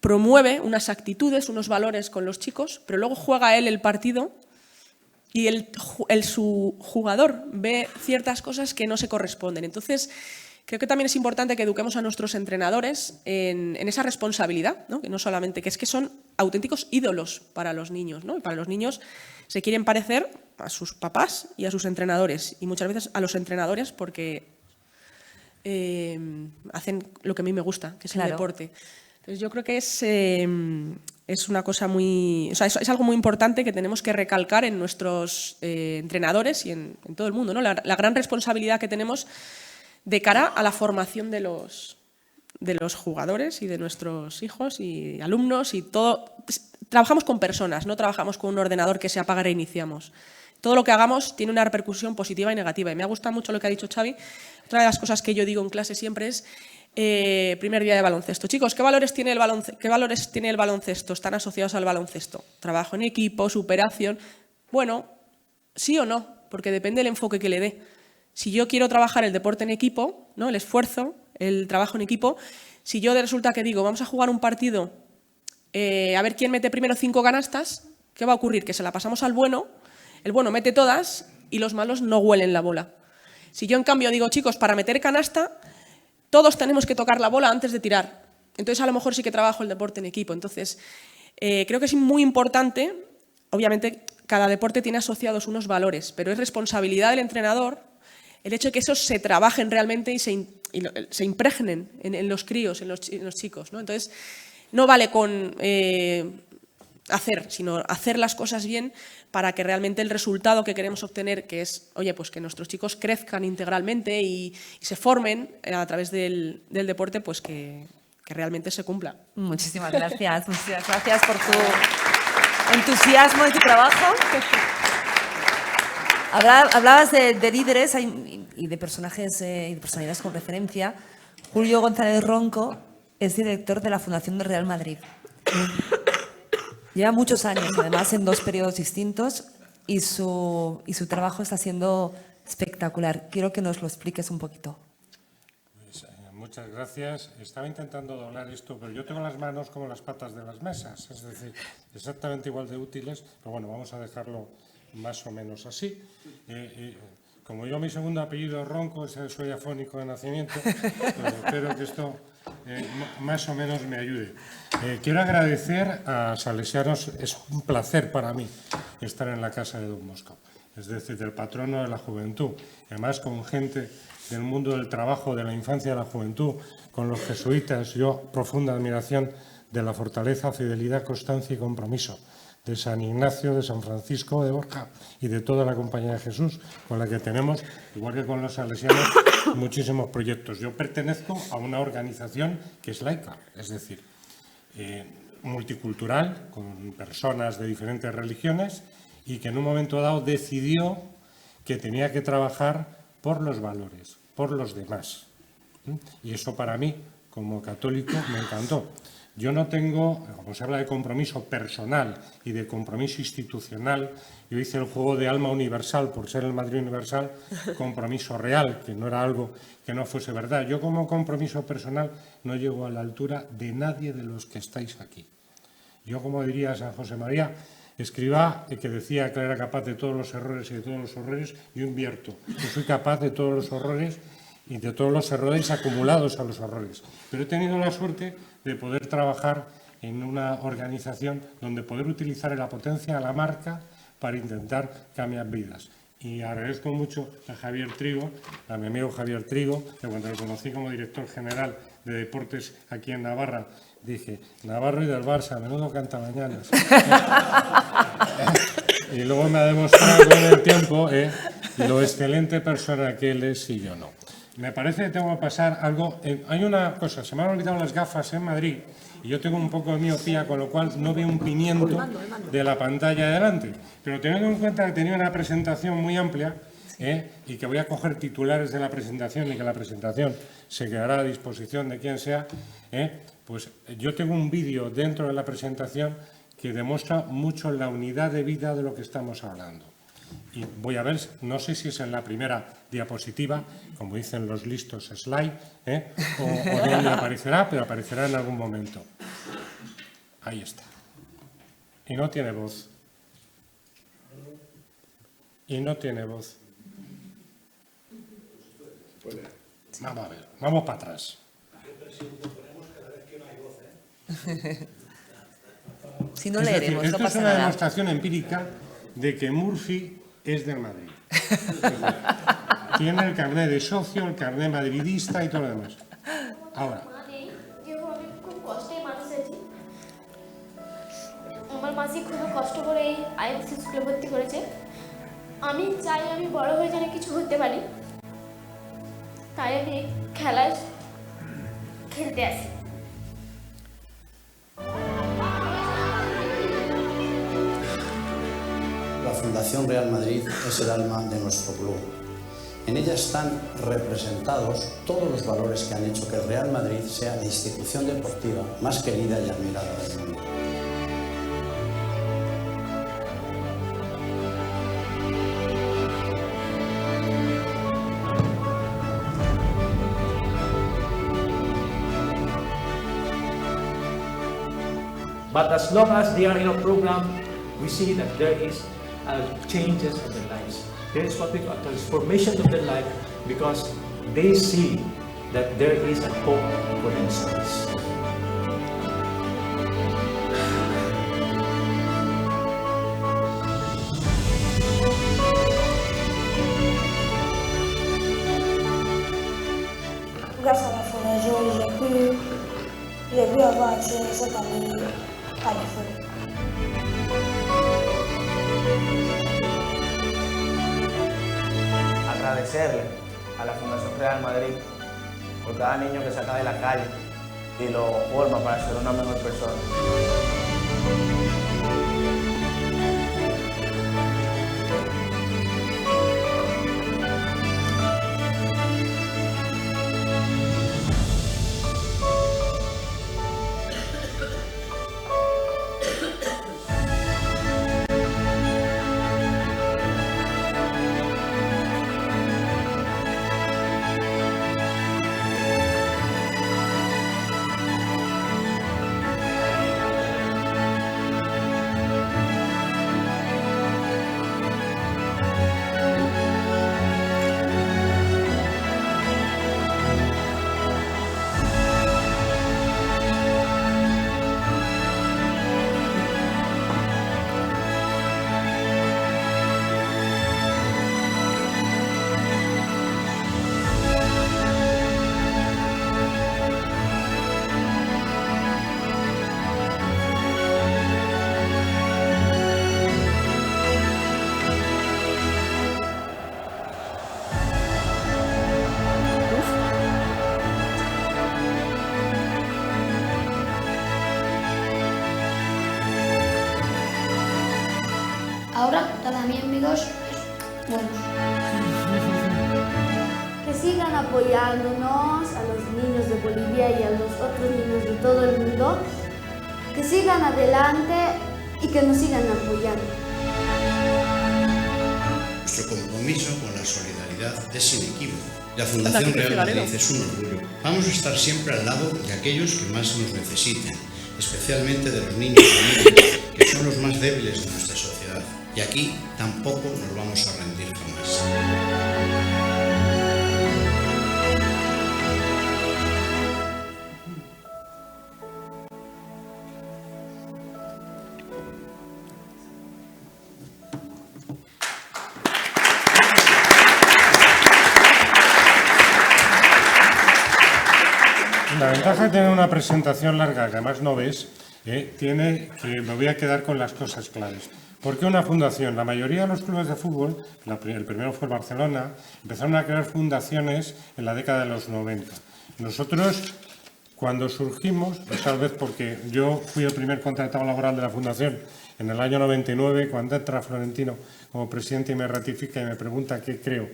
promueve unas actitudes, unos valores con los chicos, pero luego juega él el partido y su jugador ve ciertas cosas que no se corresponden. Entonces, creo que también es importante que eduquemos a nuestros entrenadores en esa responsabilidad, ¿no? Que no solamente, que es que son auténticos ídolos para los niños, ¿no? Y para los niños se quieren parecer a sus papás y a sus entrenadores, y muchas veces a los entrenadores porque hacen lo que a mí me gusta, que es el deporte. Entonces yo creo que es una cosa muy, o sea, es algo muy importante que tenemos que recalcar en nuestros entrenadores y en todo el mundo, ¿no? La gran responsabilidad que tenemos de cara a la formación de los jugadores y de nuestros hijos y alumnos y todo. Trabajamos con personas, no trabajamos con un ordenador que se apaga y reiniciamos. Todo lo que hagamos tiene una repercusión positiva y negativa. Y me ha gustado mucho lo que ha dicho Xavi. Otra de las cosas que yo digo en clase siempre es primer día de baloncesto. Chicos, ¿qué valores tiene el baloncesto? Están asociados al baloncesto. Trabajo en equipo, superación. Bueno, sí o no, porque depende del enfoque que le dé. Si yo quiero trabajar el deporte en equipo, ¿no?, el esfuerzo, el trabajo en equipo, si yo resulta que digo, vamos a jugar un partido, a ver quién mete primero 5 canastas, ¿qué va a ocurrir? Que se la pasamos al bueno, el bueno mete todas y los malos no huelen la bola. Si yo en cambio digo, chicos, para meter canasta, todos tenemos que tocar la bola antes de tirar. Entonces a lo mejor sí que trabajo el deporte en equipo. Entonces creo que es muy importante, obviamente cada deporte tiene asociados unos valores, pero es responsabilidad del entrenador el hecho de que esos se trabajen realmente y se impregnen en los críos, en los chicos, ¿no? Entonces, no vale con hacer, sino hacer las cosas bien para que realmente el resultado que queremos obtener, que es, oye, pues que nuestros chicos crezcan integralmente y se formen a través del deporte, pues que realmente se cumpla.
Muchísimas gracias por tu entusiasmo y tu trabajo. Hablabas de líderes y de personajes y de personalidades con referencia. Julio González Ronco es director de la Fundación del Real Madrid. Lleva muchos años, además, en 2 periodos distintos y su trabajo está siendo espectacular. Quiero que nos lo expliques un poquito.
Pues, muchas gracias. Estaba intentando doblar esto, pero yo tengo las manos como las patas de las mesas, es decir, exactamente igual de útiles, pero bueno, vamos a dejarlo más o menos así. Como yo mi segundo apellido es Ronco, soy afónico de nacimiento, espero que esto más o menos me ayude. Quiero agradecer a Salesianos, es un placer para mí estar en la casa de Don Bosco, es decir, del patrono de la juventud, además con gente del mundo del trabajo, de la infancia y de la juventud, con los jesuitas, yo profunda admiración de la fortaleza, fidelidad, constancia y compromiso de San Ignacio, de San Francisco de Borja y de toda la Compañía de Jesús, con la que tenemos, igual que con los salesianos, muchísimos proyectos. Yo pertenezco a una organización que es laica, es decir, multicultural, con personas de diferentes religiones, y que en un momento dado decidió que tenía que trabajar por los valores, por los demás. Y eso para mí, como católico, me encantó. Yo no tengo, como se habla de compromiso personal y de compromiso institucional, yo hice el juego de alma universal, por ser el Madrid universal, compromiso real, que no era algo que no fuese verdad. Yo como compromiso personal no llego a la altura de nadie de los que estáis aquí. Yo, como diría San José María Escribá, que decía que era capaz de todos los errores y de todos los horrores, yo invierto. Yo soy capaz de todos los horrores y de todos los errores acumulados a los horrores. Pero he tenido la suerte de poder trabajar en una organización donde poder utilizar la potencia, la marca, para intentar cambiar vidas. Y agradezco mucho a Javier Trigo, a mi amigo Javier Trigo, que cuando lo conocí como director general de deportes aquí en Navarra, dije, Navarro y del Barça, menudo cantamañanas. Y luego me ha demostrado con el tiempo lo excelente persona que él es y yo no. Me parece que tengo que pasar algo. Hay una cosa, se me han olvidado las gafas en Madrid y yo tengo un poco de miopía, con lo cual no veo un pimiento de la pantalla de delante. Pero teniendo en cuenta que tenía una presentación muy amplia y que voy a coger titulares de la presentación y que la presentación se quedará a disposición de quien sea, pues yo tengo un vídeo dentro de la presentación que demuestra mucho la unidad de vida de lo que estamos hablando. Y voy a ver, no sé si es en la primera diapositiva, como dicen los listos, slide, o dónde aparecerá, pero aparecerá en algún momento. Ahí está. Y no tiene voz. Y no tiene voz. Vamos a ver, vamos para atrás.
Si no
Es decir,
leeremos, no
esto es
pasa
una
nada.
demostración empírica de que Murphy es del Madrid. Tiene el carnet de socio, el carnet madridista y todo lo demás. Ahora,
খুব কষ্টে মানুষ আছে আমার মাসি খুব কষ্ট করে এই আইএলসি স্কুলে ভর্তি করেছে আমি চাই আমি বড় হয়ে যেন কিছু হতে পারি তাই আমি খেলায় খেলতে আসি
La Fundación Real Madrid es el alma de nuestro club. En ella están representados todos los valores que han hecho que el Real Madrid sea la institución deportiva más querida y admirada del mundo.
But as long as they are in a program, we see that there is changes in their lives. There is what we call transformation of their life because they see that there is a hope for themselves.
Grâce à la fondation, j'ai pu avoir accès cette année à l'IFE.
Agradecerle a la Fundación Real Madrid por cada niño que saca de la calle y lo forma para ser una mejor persona.
Ahora, para mis amigos, bueno, que sigan apoyándonos a los niños de Bolivia y a los otros niños de todo el mundo, que sigan adelante y que nos sigan apoyando.
Nuestro compromiso con la solidaridad es inequívoco. La Fundación Real Madrid es un orgullo. Vamos a estar siempre al lado de aquellos que más nos necesiten. especialmente de los niños y niñas, que son los más débiles de nuestra sociedad. Y aquí tampoco nos vamos a rendir jamás.
La ventaja de tener una presentación larga, que además no ves, tiene que me voy a quedar con las cosas claves. ¿Por qué una fundación? La mayoría de los clubes de fútbol, el primero fue el Barcelona, empezaron a crear fundaciones en la década de los 90. Nosotros, cuando surgimos, tal vez porque yo fui el primer contratado laboral de la fundación en el año 99, cuando entra Florentino como presidente y me ratifica y me pregunta qué creo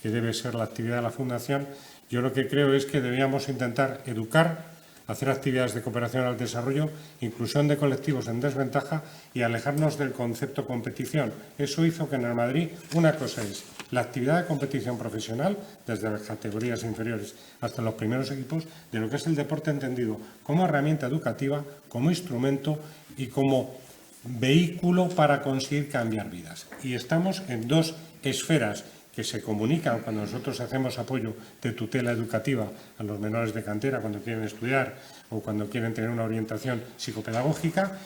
que debe ser la actividad de la fundación, yo lo que creo es que debíamos intentar educar, hacer actividades de cooperación al desarrollo, inclusión de colectivos en desventaja y alejarnos del concepto competición. Eso hizo que en el Madrid una cosa es la actividad de competición profesional, desde las categorías inferiores hasta los primeros equipos, de lo que es el deporte entendido como herramienta educativa, como instrumento y como vehículo para conseguir cambiar vidas. Y estamos en dos esferas que se comunican cuando nosotros hacemos apoyo de tutela educativa a los menores de cantera cuando quieren estudiar o cuando quieren tener una orientación psicopedagógica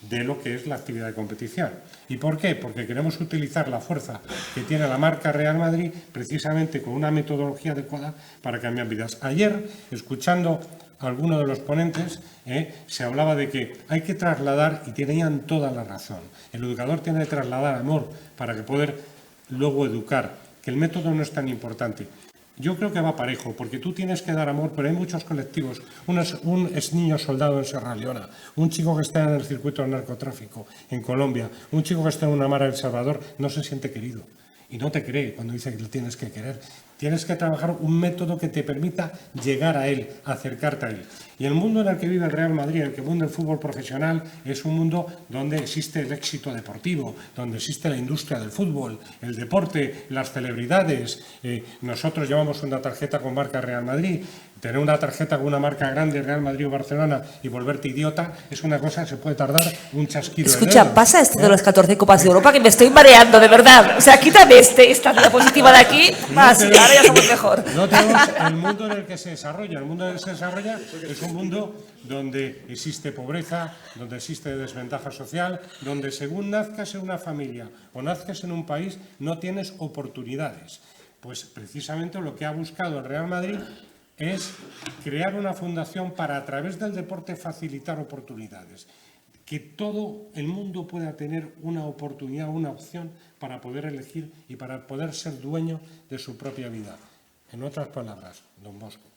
de lo que es la actividad de competición. ¿Y por qué? Porque queremos utilizar la fuerza que tiene la marca Real Madrid precisamente con una metodología adecuada para cambiar vidas. Ayer, escuchando a alguno de los ponentes, se hablaba de que hay que trasladar, y tenían toda la razón, el educador tiene que trasladar amor para que poder luego educar, que el método no es tan importante. Yo creo que va parejo, porque tú tienes que dar amor, pero hay muchos colectivos. Un es niño soldado en Sierra Leona, un chico que está en el circuito del narcotráfico en Colombia, un chico que está en una mar en El Salvador, no se siente querido. Y no te cree cuando dice que le tienes que querer. Tienes que trabajar un método que te permita llegar a él, acercarte a él. Y el mundo en el que vive el Real Madrid, en el que vive el fútbol profesional, es un mundo donde existe el éxito deportivo, donde existe la industria del fútbol, el deporte, las celebridades. Nosotros llevamos una tarjeta con marca Real Madrid. Tener una tarjeta con una marca grande, Real Madrid o Barcelona, y volverte idiota, es una cosa que se puede tardar un chasquido.
Escucha, pasa esto de las 14 Copas de Europa que me estoy mareando, de verdad. O sea, quítame esta diapositiva de aquí, más, y ahora ya somos mejor.
No tenemos el mundo en el que se desarrolla. El mundo en el que se desarrolla es un mundo donde existe pobreza, donde existe desventaja social, donde según nazcas en una familia o nazcas en un país, no tienes oportunidades. Pues precisamente lo que ha buscado el Real Madrid es crear una fundación para, a través del deporte, facilitar oportunidades. Que todo el mundo pueda tener una oportunidad, una opción para poder elegir y para poder ser dueño de su propia vida. En otras palabras, don Bosco.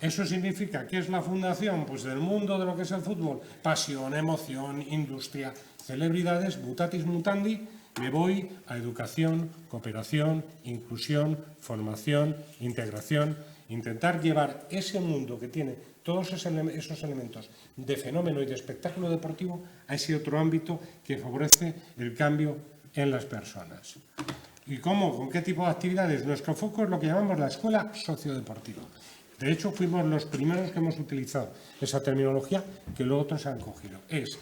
Eso significa, ¿qué es la fundación? Pues del mundo de lo que es el fútbol. Pasión, emoción, industria, celebridades, mutatis mutandi. Me voy a educación, cooperación, inclusión, formación, integración, intentar llevar ese mundo que tiene todos esos elementos de fenómeno y de espectáculo deportivo a ese otro ámbito que favorece el cambio en las personas. ¿Y cómo? ¿Con qué tipo de actividades? Nuestro foco es lo que llamamos la escuela sociodeportiva. De hecho, fuimos los primeros que hemos utilizado esa terminología que luego otros han cogido. Es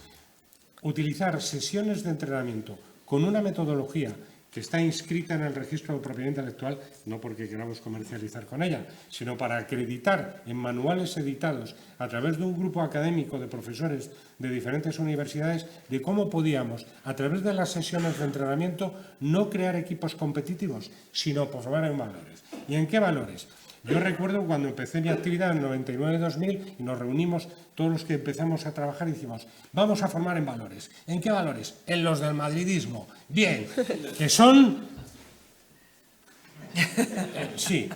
utilizar sesiones de entrenamiento con una metodología que está inscrita en el registro de propiedad intelectual, no porque queramos comercializar con ella, sino para acreditar en manuales editados a través de un grupo académico de profesores de diferentes universidades de cómo podíamos, a través de las sesiones de entrenamiento, no crear equipos competitivos, sino formar en valores. ¿Y en qué valores? Yo recuerdo cuando empecé mi actividad en 99-2000 y nos reunimos todos los que empezamos a trabajar y dijimos, vamos a formar en valores. ¿En qué valores? En los del madridismo. Bien, que son... Sí,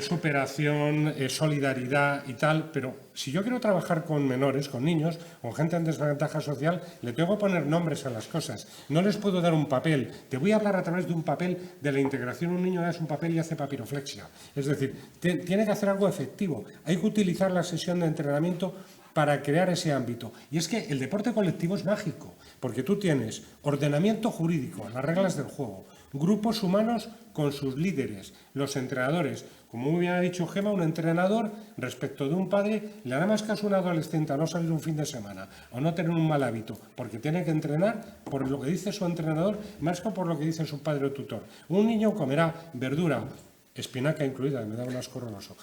superación, solidaridad y tal, pero si yo quiero trabajar con menores, con niños, con gente en desventaja social, le tengo que poner nombres a las cosas. No les puedo dar un papel. Te voy a hablar a través de un papel de la integración. Un niño es un papel y hace papiroflexia. Es decir, tiene que hacer algo efectivo. Hay que utilizar la sesión de entrenamiento para crear ese ámbito. Y es que el deporte colectivo es mágico, porque tú tienes ordenamiento jurídico, las reglas del juego, grupos humanos con sus líderes, los entrenadores. Como muy bien ha dicho Gemma, un entrenador respecto de un padre le hará más caso a un adolescente a no salir un fin de semana o no tener un mal hábito, porque tiene que entrenar por lo que dice su entrenador más que por lo que dice su padre o tutor. Un niño comerá verdura, espinaca incluida, me da un asco horroroso,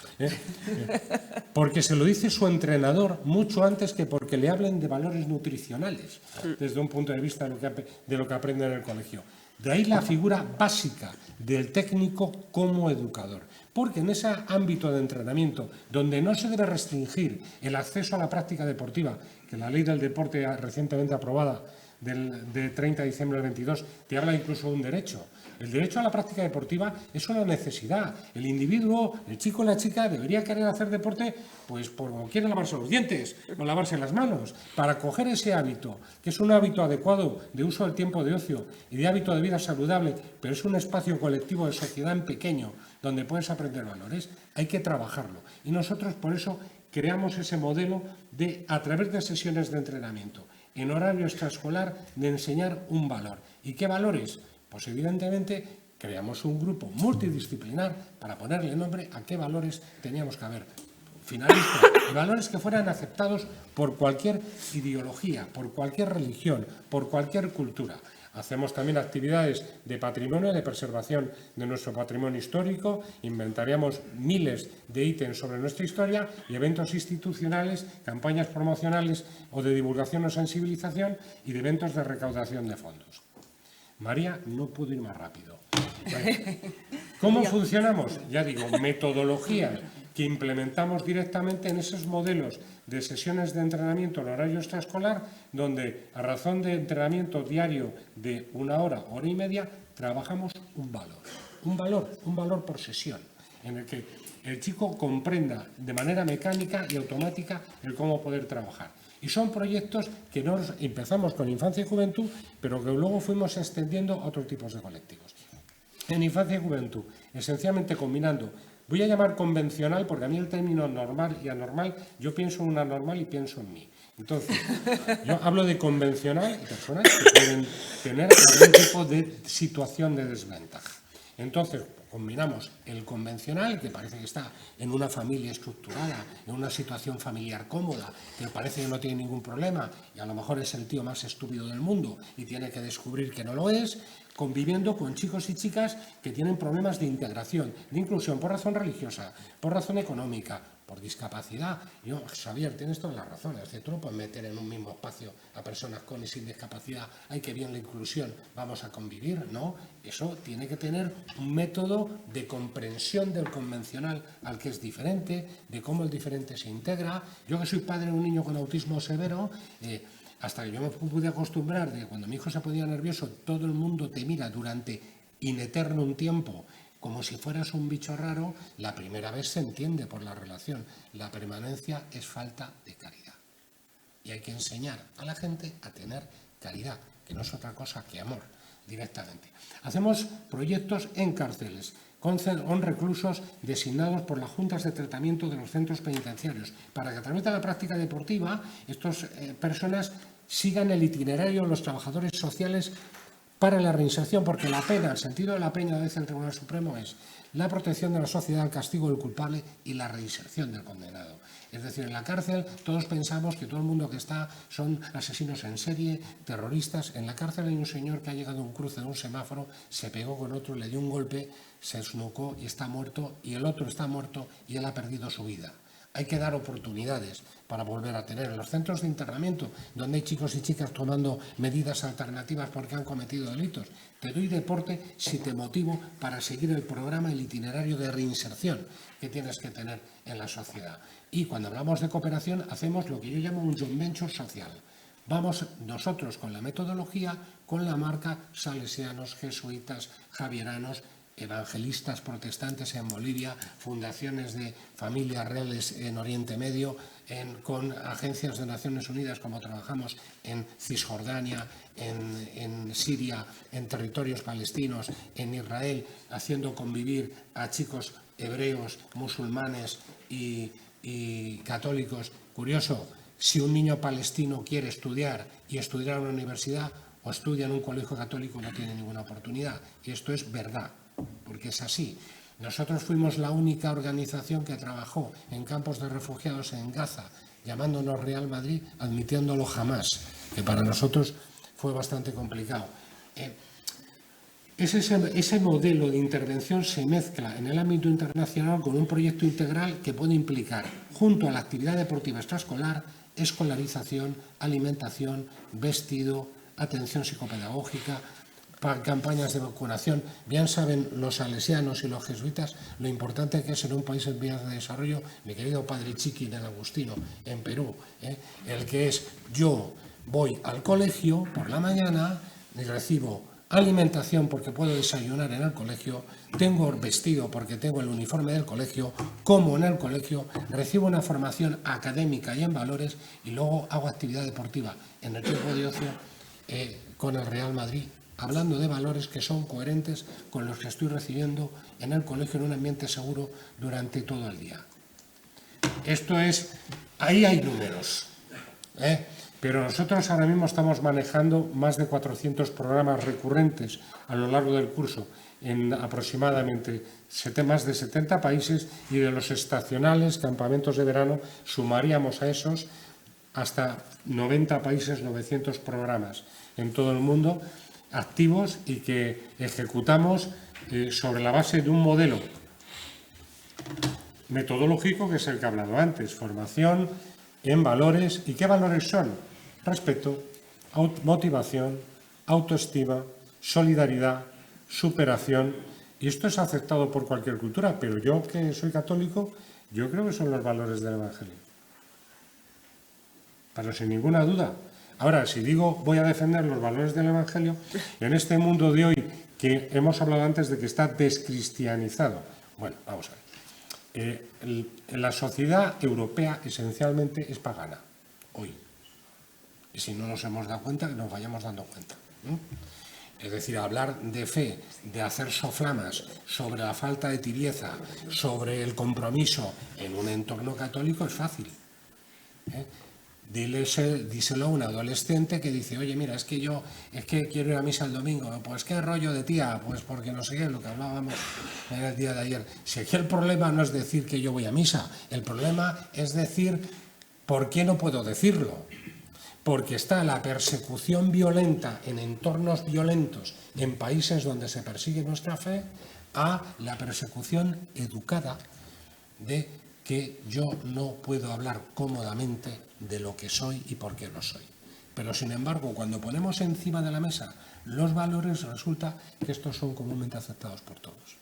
porque se lo dice su entrenador mucho antes que porque le hablen de valores nutricionales, desde un punto de vista de lo que aprende en el colegio. De ahí la figura básica del técnico como educador, porque en ese ámbito de entrenamiento, donde no se debe restringir el acceso a la práctica deportiva, que la ley del deporte recientemente aprobada de 30 de diciembre del 22 te habla incluso de un derecho. El derecho a la práctica deportiva es una necesidad. El individuo, el chico o la chica, debería querer hacer deporte pues como quiere lavarse los dientes o lavarse las manos, para coger ese hábito, que es un hábito adecuado de uso del tiempo de ocio y de hábito de vida saludable, pero es un espacio colectivo de sociedad en pequeño, donde puedes aprender valores. Hay que trabajarlo. Y nosotros por eso creamos ese modelo de, a través de sesiones de entrenamiento, en horario extraescolar, de enseñar un valor. ¿Y qué valores? Pues evidentemente creamos un grupo multidisciplinar para ponerle nombre a qué valores teníamos que haber. Finalistas, y valores que fueran aceptados por cualquier ideología, por cualquier religión, por cualquier cultura. Hacemos también actividades de patrimonio, de preservación de nuestro patrimonio histórico, inventaríamos miles de ítems sobre nuestra historia y eventos institucionales, campañas promocionales o de divulgación o sensibilización y de eventos de recaudación de fondos. María no pudo ir más rápido. ¿Cómo funcionamos? Ya digo, metodologías que implementamos directamente en esos modelos de sesiones de entrenamiento en horario extraescolar, donde a razón de entrenamiento diario de 1 hora, hora y media, trabajamos un valor por sesión, en el que el chico comprenda de manera mecánica y automática el cómo poder trabajar. Y son proyectos que nos empezamos con infancia y juventud, pero que luego fuimos extendiendo a otros tipos de colectivos. En infancia y juventud, esencialmente combinando, voy a llamar convencional, porque a mí el término normal y anormal, yo pienso en un anormal y pienso en mí. Entonces, yo hablo de convencional y personas que pueden tener algún tipo de situación de desventaja. Entonces, combinamos el convencional, que parece que está en una familia estructurada, en una situación familiar cómoda, que parece que no tiene ningún problema y a lo mejor es el tío más estúpido del mundo y tiene que descubrir que no lo es, conviviendo con chicos y chicas que tienen problemas de integración, de inclusión, por razón religiosa, por razón económica, por discapacidad. Yo, Xavier, tienes toda la razón, es decir, tú no puedes meter en un mismo espacio a personas con y sin discapacidad. Hay que bien la inclusión, vamos a convivir, ¿no? Eso tiene que tener un método de comprensión del convencional al que es diferente, de cómo el diferente se integra. Yo que soy padre de un niño con autismo severo, hasta que yo me pude acostumbrar de que cuando mi hijo se ponía nervioso, todo el mundo te mira durante ineterno un tiempo, como si fueras un bicho raro, la primera vez se entiende por la relación. La permanencia es falta de caridad. Y hay que enseñar a la gente a tener caridad, que no es otra cosa que amor, directamente. Hacemos proyectos en cárceles, con reclusos designados por las juntas de tratamiento de los centros penitenciarios, para que a través de la práctica deportiva estas personas sigan el itinerario de los trabajadores sociales para la reinserción, porque la pena, el sentido de la pena, dice el Tribunal Supremo, es la protección de la sociedad, el castigo del culpable y la reinserción del condenado. Es decir, en la cárcel todos pensamos que todo el mundo que está son asesinos en serie, terroristas. En la cárcel hay un señor que ha llegado a un cruce de un semáforo, se pegó con otro, le dio un golpe, se esnucó y está muerto, y el otro está muerto y él ha perdido su vida. Hay que dar oportunidades para volver a tener en los centros de internamiento, donde hay chicos y chicas tomando medidas alternativas porque han cometido delitos. Te doy deporte si te motivo para seguir el programa, el itinerario de reinserción que tienes que tener en la sociedad. Y cuando hablamos de cooperación, hacemos lo que yo llamo un joint venture social. Vamos nosotros con la metodología, con la marca salesianos, jesuitas, javieranos, evangelistas protestantes en Bolivia, fundaciones de familias reales en Oriente Medio, con agencias de Naciones Unidas como trabajamos en Cisjordania, en Siria, en territorios palestinos, en Israel, haciendo convivir a chicos hebreos, musulmanes y católicos. Curioso, si un niño palestino quiere estudiar y estudiar en una universidad, o estudia en un colegio católico no tiene ninguna oportunidad. Y esto es verdad, porque es así. Nosotros fuimos la única organización que trabajó en campos de refugiados en Gaza, llamándonos Real Madrid, admitiéndolo jamás, que para nosotros fue bastante complicado. Ese modelo de intervención se mezcla en el ámbito internacional con un proyecto integral que puede implicar, junto a la actividad deportiva extraescolar, escolarización, alimentación, vestido, atención psicopedagógica, campañas de vacunación. Bien saben los salesianos y los jesuitas lo importante que es en un país en vías de desarrollo, mi querido padre Chiqui del Agustino, en Perú, el que es: yo voy al colegio por la mañana y recibo alimentación porque puedo desayunar en el colegio, tengo vestido porque tengo el uniforme del colegio, como en el colegio, recibo una formación académica y en valores y luego hago actividad deportiva en el tiempo de ocio con el Real Madrid, hablando de valores que son coherentes con los que estoy recibiendo en el colegio en un ambiente seguro durante todo el día. Esto es, ahí hay números, pero nosotros ahora mismo estamos manejando más de 400 programas recurrentes a lo largo del curso en aproximadamente más de 70 países, y de los estacionales, campamentos de verano, sumaríamos a esos hasta 90 países, 900 programas en todo el mundo activos y que ejecutamos sobre la base de un modelo metodológico que es el que he hablado antes: formación en valores. ¿Y qué valores son? Respeto, motivación, autoestima, solidaridad, superación. Y esto es aceptado por cualquier cultura, pero yo, que soy católico, yo creo que son los valores del Evangelio. Pero sin ninguna duda. Ahora, si digo voy a defender los valores del Evangelio, en este mundo de hoy, que hemos hablado antes de que está descristianizado. Bueno, vamos a ver. La sociedad europea esencialmente es pagana, hoy. Y si no nos hemos dado cuenta, que nos vayamos dando cuenta, ¿no? Es decir, hablar de fe, de hacer soflamas sobre la falta de tibieza, sobre el compromiso en un entorno católico es fácil. Díselo a un adolescente que dice: oye, mira, es que quiero ir a misa el domingo. Pues qué rollo de tía, pues porque no sé qué, lo que hablábamos en el día de ayer. Si aquí el problema no es decir que yo voy a misa, el problema es decir por qué no puedo decirlo. Porque está la persecución violenta en entornos violentos en países donde se persigue nuestra fe, a la persecución educada de que yo no puedo hablar cómodamente de lo que soy y por qué lo soy. Pero, sin embargo, cuando ponemos encima de la mesa los valores, resulta que estos son comúnmente aceptados por todos.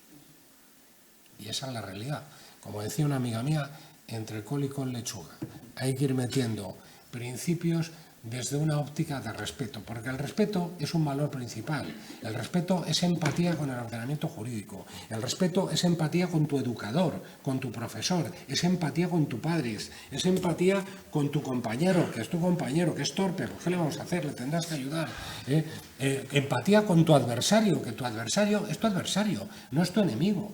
Y esa es la realidad. Como decía una amiga mía, entre col y con lechuga. Hay que ir metiendo principios desde una óptica de respeto, porque el respeto es un valor principal. El respeto es empatía con el ordenamiento jurídico. El respeto es empatía con tu educador, con tu profesor, es empatía con tu padre, es empatía con tu compañero, que es tu compañero, que es torpe, pues ¿qué le vamos a hacer? Le tendrás que ayudar. Empatía con tu adversario, que tu adversario es tu adversario, no es tu enemigo.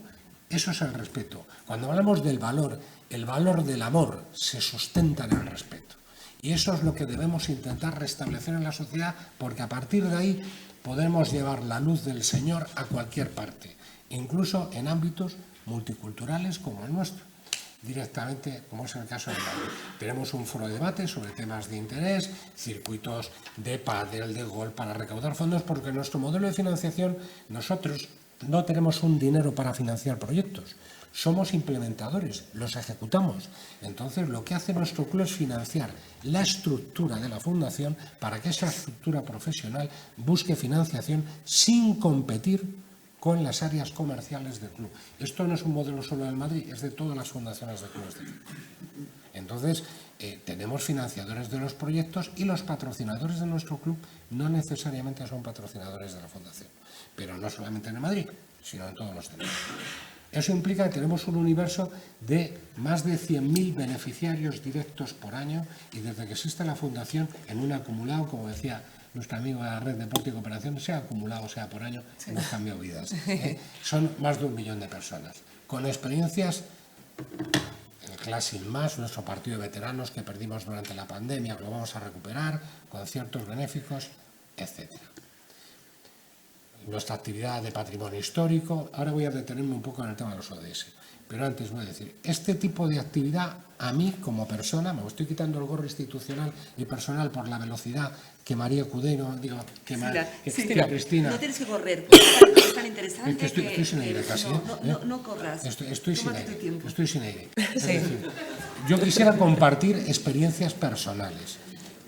Eso es el respeto. Cuando hablamos del valor, el valor del amor se sustenta en el respeto. Y eso es lo que debemos intentar restablecer en la sociedad, porque a partir de ahí podemos llevar la luz del Señor a cualquier parte, incluso en ámbitos multiculturales como el nuestro, directamente, como es el caso de Madrid. Tenemos un foro de debate sobre temas de interés, circuitos de pádel, de golf, para recaudar fondos, porque en nuestro modelo de financiación nosotros no tenemos un dinero para financiar proyectos. Somos implementadores, los ejecutamos. Entonces, lo que hace nuestro club es financiar la estructura de la fundación para que esa estructura profesional busque financiación sin competir con las áreas comerciales del club. Esto no es un modelo solo del Madrid, es de todas las fundaciones de clubes de fútbol. Entonces, tenemos financiadores de los proyectos y los patrocinadores de nuestro club no necesariamente son patrocinadores de la fundación, pero no solamente en el Madrid, sino en todos los temas. Eso implica que tenemos un universo de más de 100.000 beneficiarios directos por año, y desde que existe la fundación, en un acumulado, como decía nuestro amigo de la Red Deporte y Cooperación, sea acumulado, sea por año, hemos cambiado vidas. Son más de 1 millón de personas, con experiencias, el Classic Más, nuestro partido de veteranos que perdimos durante la pandemia, que lo vamos a recuperar, conciertos benéficos, etc. Nuestra actividad de patrimonio histórico, ahora voy a detenerme un poco en el tema de los ODS, pero antes voy a decir, este tipo de actividad a mí como persona, me estoy quitando el gorro institucional y personal por la velocidad que María Cudero, digo, que Cristina.
No tienes que correr, es tan interesante
es que estoy sin aire casi.
No corras.
Estoy sin aire. Estoy sin aire.
Sí.
Es decir, yo quisiera compartir experiencias personales.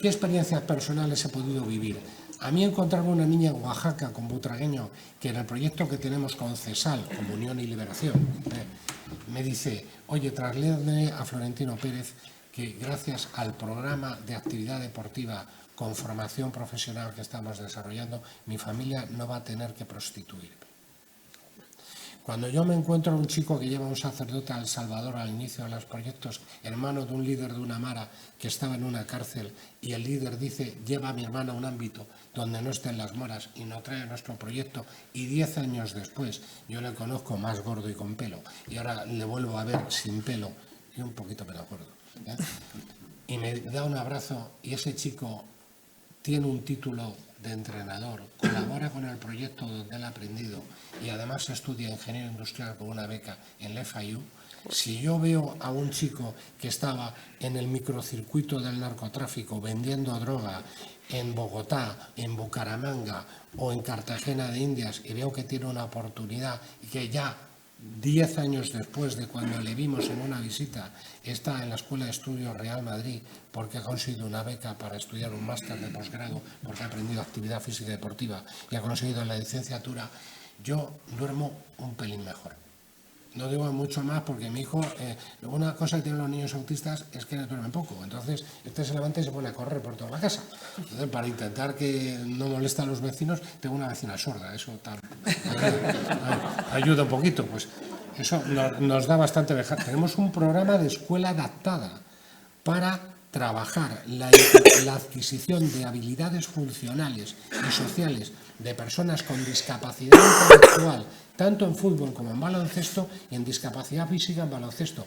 ¿Qué experiencias personales he podido vivir? A mí encontrarme una niña en Oaxaca con butragueño, que en el proyecto que tenemos con CESAL, Comunión y Liberación, me dice, oye, traslédame a Florentino Pérez que gracias al programa de actividad deportiva con formación profesional que estamos desarrollando, mi familia no va a tener que prostituirme. Cuando yo me encuentro a un chico que lleva un sacerdote a El Salvador al inicio de los proyectos, hermano de un líder de una mara que estaba en una cárcel, y el líder dice, lleva a mi hermana a un ámbito donde no estén las moras y no trae nuestro proyecto, y 10 años después yo le conozco más gordo y con pelo, y ahora le vuelvo a ver sin pelo y un poquito menos gordo, ¿eh? Y me da un abrazo y ese chico tiene un título de entrenador, colabora con el proyecto donde él ha aprendido y además estudia ingeniero industrial con una beca en la FIU. Si yo veo a un chico que estaba en el microcircuito del narcotráfico vendiendo droga en Bogotá, en Bucaramanga o en Cartagena de Indias y veo que tiene una oportunidad y que ya 10 años después de cuando le vimos en una visita, está en la Escuela de Estudios Real Madrid porque ha conseguido una beca para estudiar un máster de posgrado, porque ha aprendido actividad física y deportiva y ha conseguido la licenciatura, yo duermo un pelín mejor. No digo mucho más porque mi hijo, una cosa que tienen los niños autistas es que duermen poco. Entonces, se levanta y se pone a correr por toda la casa. Entonces, para intentar que no moleste a los vecinos, tengo una vecina sorda. Eso ayuda un poquito. Pues eso nos da bastante ventaja. Tenemos un programa de escuela adaptada para trabajar la adquisición de habilidades funcionales y sociales de personas con discapacidad intelectual, tanto en fútbol como en baloncesto, y en discapacidad física en baloncesto.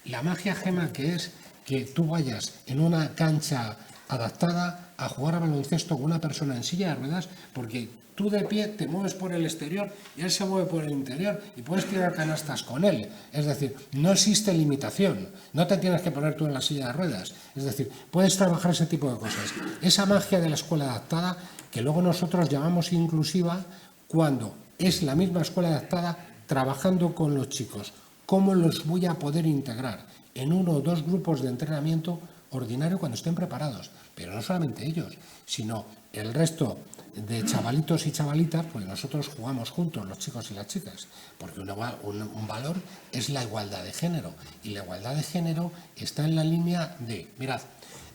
La magia, Gema, que es que tú vayas en una cancha adaptada a jugar a baloncesto con una persona en silla de ruedas, porque tú de pie te mueves por el exterior y él se mueve por el interior y puedes tirar canastas con él. Es decir, no existe limitación, no te tienes que poner tú en la silla de ruedas. Es decir, puedes trabajar ese tipo de cosas. Esa magia de la escuela adaptada, que luego nosotros llamamos inclusiva, cuando es la misma escuela adaptada trabajando con los chicos. ¿Cómo los voy a poder integrar en 1 o 2 grupos de entrenamiento ordinario cuando estén preparados? Pero no solamente ellos, sino el resto de chavalitos y chavalitas, pues nosotros jugamos juntos, los chicos y las chicas, porque un valor es la igualdad de género, y la igualdad de género está en la línea de, mirad,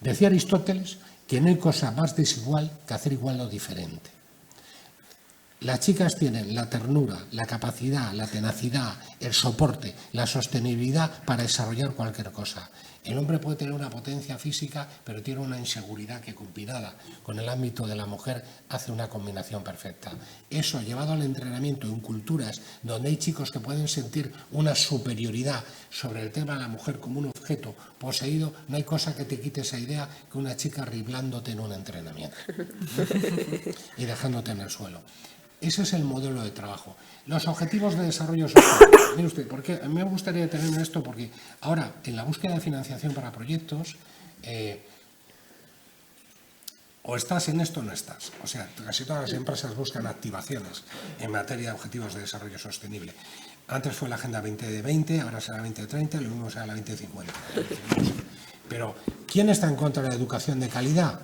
decía Aristóteles que no hay cosa más desigual que hacer igual o diferente. Las chicas tienen la ternura, la capacidad, la tenacidad, el soporte, la sostenibilidad para desarrollar cualquier cosa. El hombre puede tener una potencia física, pero tiene una inseguridad que, combinada con el ámbito de la mujer, hace una combinación perfecta. Eso, llevado al entrenamiento en culturas donde hay chicos que pueden sentir una superioridad sobre el tema de la mujer como un objeto poseído, no hay cosa que te quite esa idea que una chica riblándote en un entrenamiento y dejándote en el suelo. Ese es el modelo de trabajo. Los objetivos de desarrollo sostenible. Mire usted, porque a mí me gustaría detenerme en esto porque ahora, en la búsqueda de financiación para proyectos, o estás en esto o no estás. O sea, casi todas las empresas buscan activaciones en materia de objetivos de desarrollo sostenible. Antes fue la Agenda 2020, ahora será la 2030, lo mismo será la 2050. Pero, ¿quién está en contra de la educación de calidad?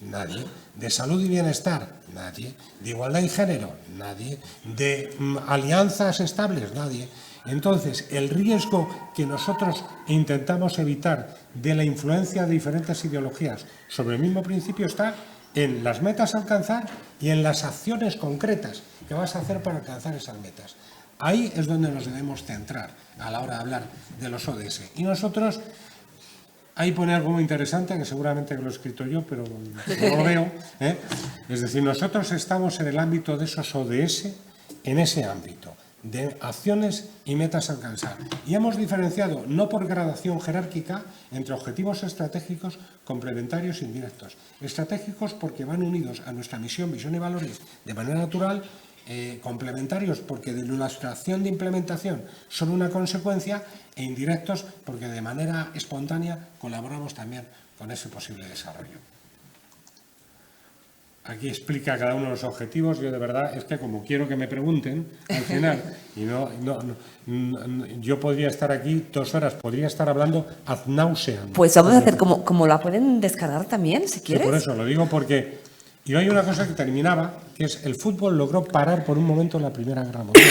Nadie. ¿De salud y bienestar? Nadie. ¿De igualdad y género? Nadie. ¿De alianzas estables? Nadie. Entonces, el riesgo que nosotros intentamos evitar de la influencia de diferentes ideologías sobre el mismo principio está en las metas a alcanzar y en las acciones concretas que vas a hacer para alcanzar esas metas. Ahí es donde nos debemos centrar a la hora de hablar de los ODS. Y nosotros... Ahí pone algo muy interesante, que seguramente que lo he escrito yo, pero no lo veo. Es decir, nosotros estamos en el ámbito de esos ODS, en ese ámbito de acciones y metas a alcanzar. Y hemos diferenciado, no por gradación jerárquica, entre objetivos estratégicos, complementarios e indirectos. Estratégicos porque van unidos a nuestra misión, visión y valores de manera natural, complementarios porque de nuestra acción de implementación son una consecuencia, e indirectos porque de manera espontánea colaboramos también con ese posible desarrollo. Aquí explica cada uno de los objetivos. Yo de verdad es que como quiero que me pregunten al final, y yo podría estar aquí 2 horas, podría estar hablando ad nauseam.
Pues vamos a hacer como la pueden descargar también, si quieres.
Sí, por eso lo digo, porque y hay una cosa que terminaba, que es el fútbol logró parar por un momento la Primera Guerra Mundial.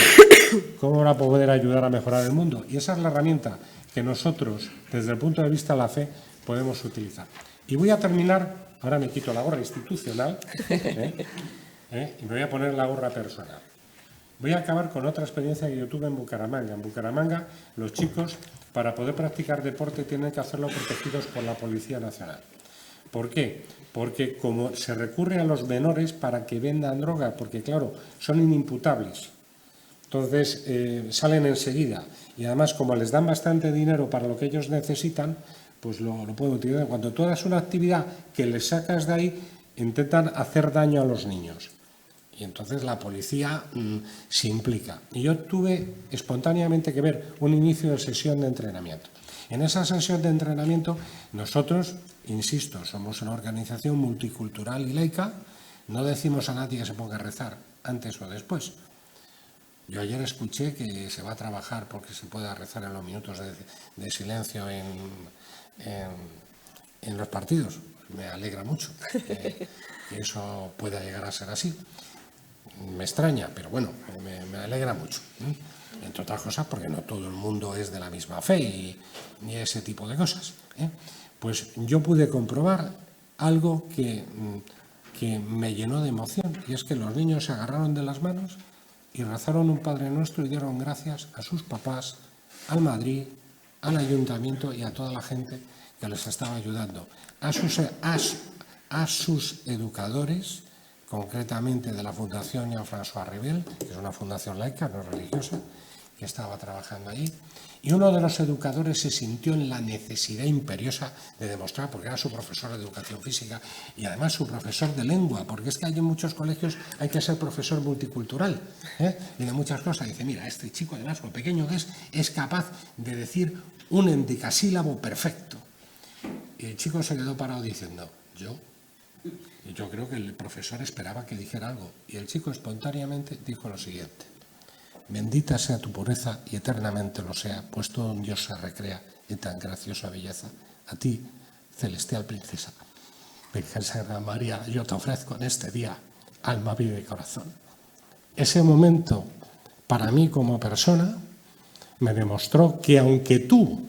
¿Cómo va a poder ayudar a mejorar el mundo? Y esa es la herramienta que nosotros, desde el punto de vista de la fe, podemos utilizar. Y voy a terminar, ahora me quito la gorra institucional y me voy a poner la gorra personal. Voy a acabar con otra experiencia que yo tuve en Bucaramanga. En Bucaramanga, los chicos, para poder practicar deporte, tienen que hacerlo protegidos por la Policía Nacional. ¿Por qué? Porque como se recurre a los menores para que vendan droga, porque claro, son inimputables. Entonces salen enseguida. Y además, como les dan bastante dinero para lo que ellos necesitan, pues lo pueden utilizar. Cuando tú hagas una actividad que les sacas de ahí, intentan hacer daño a los niños. Y entonces la policía se implica. Y yo tuve espontáneamente que ver un inicio de sesión de entrenamiento. En esa sesión de entrenamiento, nosotros, insisto, somos una organización multicultural y laica, no decimos a nadie que se ponga a rezar antes o después. Yo ayer escuché que se va a trabajar porque se pueda rezar en los minutos de silencio en los partidos. Me alegra mucho que eso pueda llegar a ser así. Me extraña, pero bueno, me alegra mucho. Entre otras cosas porque no todo el mundo es de la misma fe ni ese tipo de cosas. Pues yo pude comprobar algo que me llenó de emoción, y es que los niños se agarraron de las manos y rezaron un Padre Nuestro y dieron gracias a sus papás, al Madrid, al Ayuntamiento y a toda la gente que les estaba ayudando, a sus educadores, concretamente de la Fundación Jean-François Revel, que es una fundación laica, no religiosa, que estaba trabajando allí. Y uno de los educadores se sintió en la necesidad imperiosa de demostrar, porque era su profesor de educación física y además su profesor de lengua, porque es que hay en muchos colegios hay que ser profesor multicultural y de muchas cosas. Dice, mira, este chico además, lo pequeño que es capaz de decir un endecasílabo perfecto. Y el chico se quedó parado diciendo, ¿yo? Y yo creo que el profesor esperaba que dijera algo. Y el chico espontáneamente dijo lo siguiente: bendita sea tu pureza y eternamente lo sea, pues todo un Dios se recrea en tan graciosa belleza. A ti, celestial princesa, Virgen Sagrada María, yo te ofrezco en este día alma, vida y corazón. Ese momento, para mí como persona, me demostró que aunque tú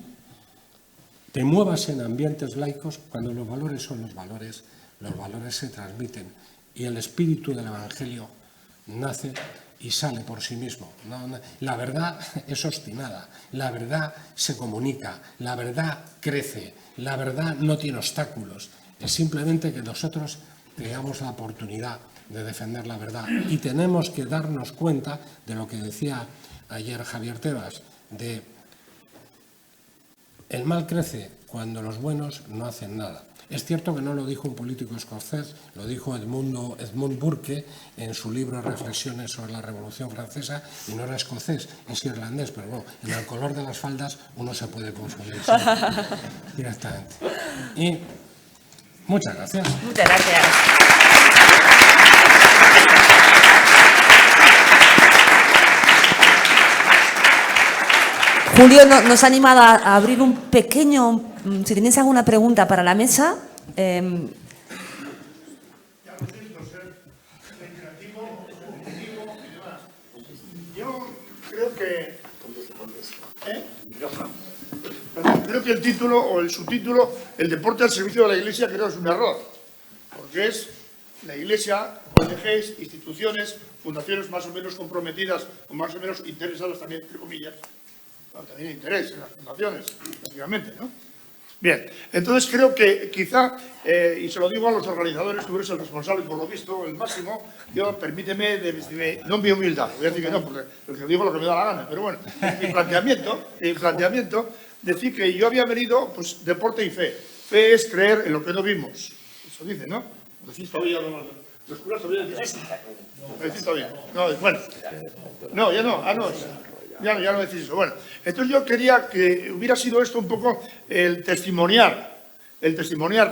te muevas en ambientes laicos, cuando los valores son los valores se transmiten y el espíritu del Evangelio nace y sale por sí mismo. La verdad es obstinada, la verdad se comunica, la verdad crece, la verdad no tiene obstáculos. Es simplemente que nosotros tengamos la oportunidad de defender la verdad y tenemos que darnos cuenta de lo que decía ayer Javier Tebas, de el mal crece cuando los buenos no hacen nada. Es cierto que no lo dijo un político escocés, lo dijo Edmund Burke en su libro Reflexiones sobre la Revolución Francesa, y no era escocés, es irlandés, pero bueno, en el color de las faldas uno se puede confundir directamente. Y muchas gracias.
Muchas gracias. Julio nos ha animado a abrir un pequeño, si tenéis alguna pregunta para la mesa.
Ya intento ser reiterativo, objetivo y demás. Yo creo que... Creo que el título o el subtítulo, el deporte al servicio de la Iglesia, creo que es un error. Porque es la Iglesia, ONGs, instituciones, fundaciones más o menos comprometidas o más o menos interesadas también, entre comillas. También hay interés en las fundaciones, efectivamente, ¿no? Bien, entonces creo que quizá, y se lo digo a los organizadores, tú eres el responsable, por lo visto, el máximo, yo permíteme, no mi humildad, voy a decir que no, porque digo lo que me da la gana, pero bueno, mi planteamiento, decir que yo había venido, pues, deporte y fe. Fe es creer en lo que no vimos. Eso dice, ¿no? Decís todavía, los curas todavía decís. Decís todavía. No, bueno. No, ya no. No, ya no decís eso. Bueno, entonces yo quería que hubiera sido esto un poco el testimoniar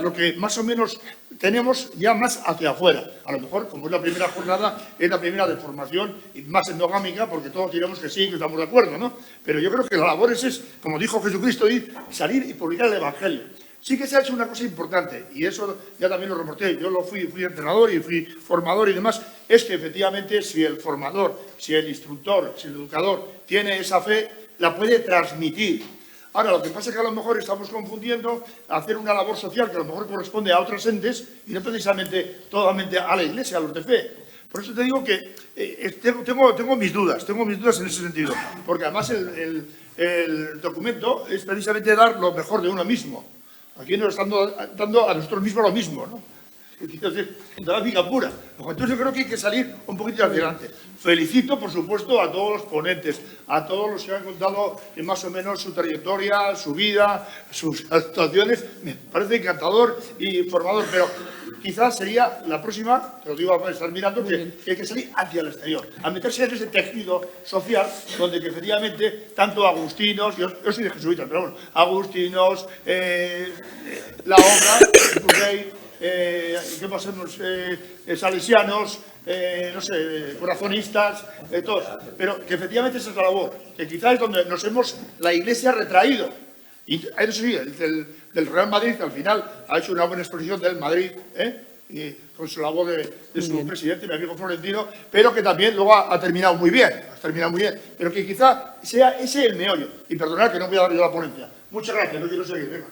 lo que más o menos tenemos ya más hacia afuera. A lo mejor, como es la primera jornada, es la primera de formación y más endogámica, porque todos diremos que sí, que estamos de acuerdo, ¿no? Pero yo creo que la labor es, como dijo Jesucristo, salir y publicar el Evangelio. Sí que se ha hecho una cosa importante, y eso ya también lo reporté, yo fui entrenador y fui formador y demás, es que efectivamente si el formador, si el instructor, si el educador tiene esa fe, la puede transmitir. Ahora, lo que pasa es que a lo mejor estamos confundiendo hacer una labor social que a lo mejor corresponde a otros entes y no precisamente totalmente a la Iglesia, a los de fe. Por eso te digo que tengo mis dudas en ese sentido, porque además el documento es precisamente dar lo mejor de uno mismo. Aquí nos están dando a nosotros mismos lo mismo, ¿no? Entonces, dinámica pura. Entonces yo creo que hay que salir un poquito hacia adelante. Felicito, por supuesto, a todos los ponentes, a todos los que han contado más o menos su trayectoria, su vida, sus actuaciones. Me parece encantador y formador, pero quizás sería la próxima, te lo digo a estar mirando, que hay que salir hacia el exterior, a meterse en ese tejido social donde que efectivamente tanto agustinos, yo soy de jesuitas, pero bueno, agustinos, la obra, ¿qué pasamos? Salesianos, no sé, corazonistas, todos. Pero que efectivamente esa es la labor, que quizás es donde nos hemos, la Iglesia, retraído. Y eso sí, del Real Madrid, al final, ha hecho una buena exposición del Madrid, y con su labor de su presidente, mi amigo Florentino, pero que también luego ha terminado muy bien, pero que quizá sea ese el meollo. Y perdonad que no voy a dar yo la ponencia. Muchas gracias, no quiero seguir, venga.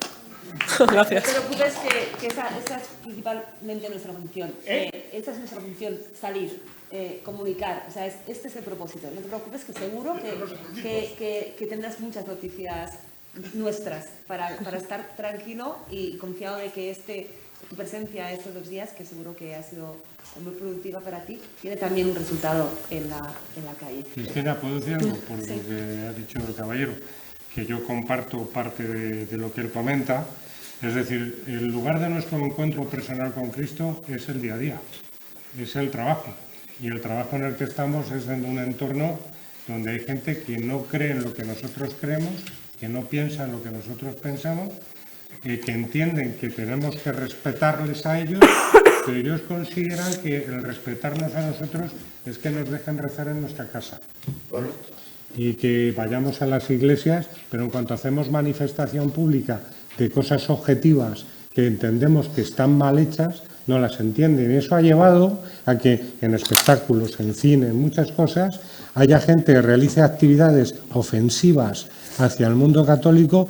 Gracias.
No te preocupes que esa es principalmente nuestra función. Esta es nuestra función, salir, comunicar. O sea, este es el propósito. No te preocupes que seguro que tendrás muchas noticias nuestras para estar tranquilo y confiado de que tu presencia estos 2 días, que seguro que ha sido muy productiva para ti, tiene también un resultado en la calle.
Cristina, ¿puedo decir algo por lo que ha dicho el caballero? Que yo comparto parte de lo que él comenta. Es decir, el lugar de nuestro encuentro personal con Cristo es el día a día, es el trabajo. Y el trabajo en el que estamos es en un entorno donde hay gente que no cree en lo que nosotros creemos, que no piensa en lo que nosotros pensamos, que entienden que tenemos que respetarles a ellos, pero ellos consideran que el respetarnos a nosotros es que nos dejen rezar en nuestra casa. Y que vayamos a las iglesias, pero en cuanto hacemos manifestación pública de cosas objetivas que entendemos que están mal hechas, no las entienden. Y eso ha llevado a que en espectáculos, en cine, en muchas cosas, haya gente que realice actividades ofensivas hacia el mundo católico,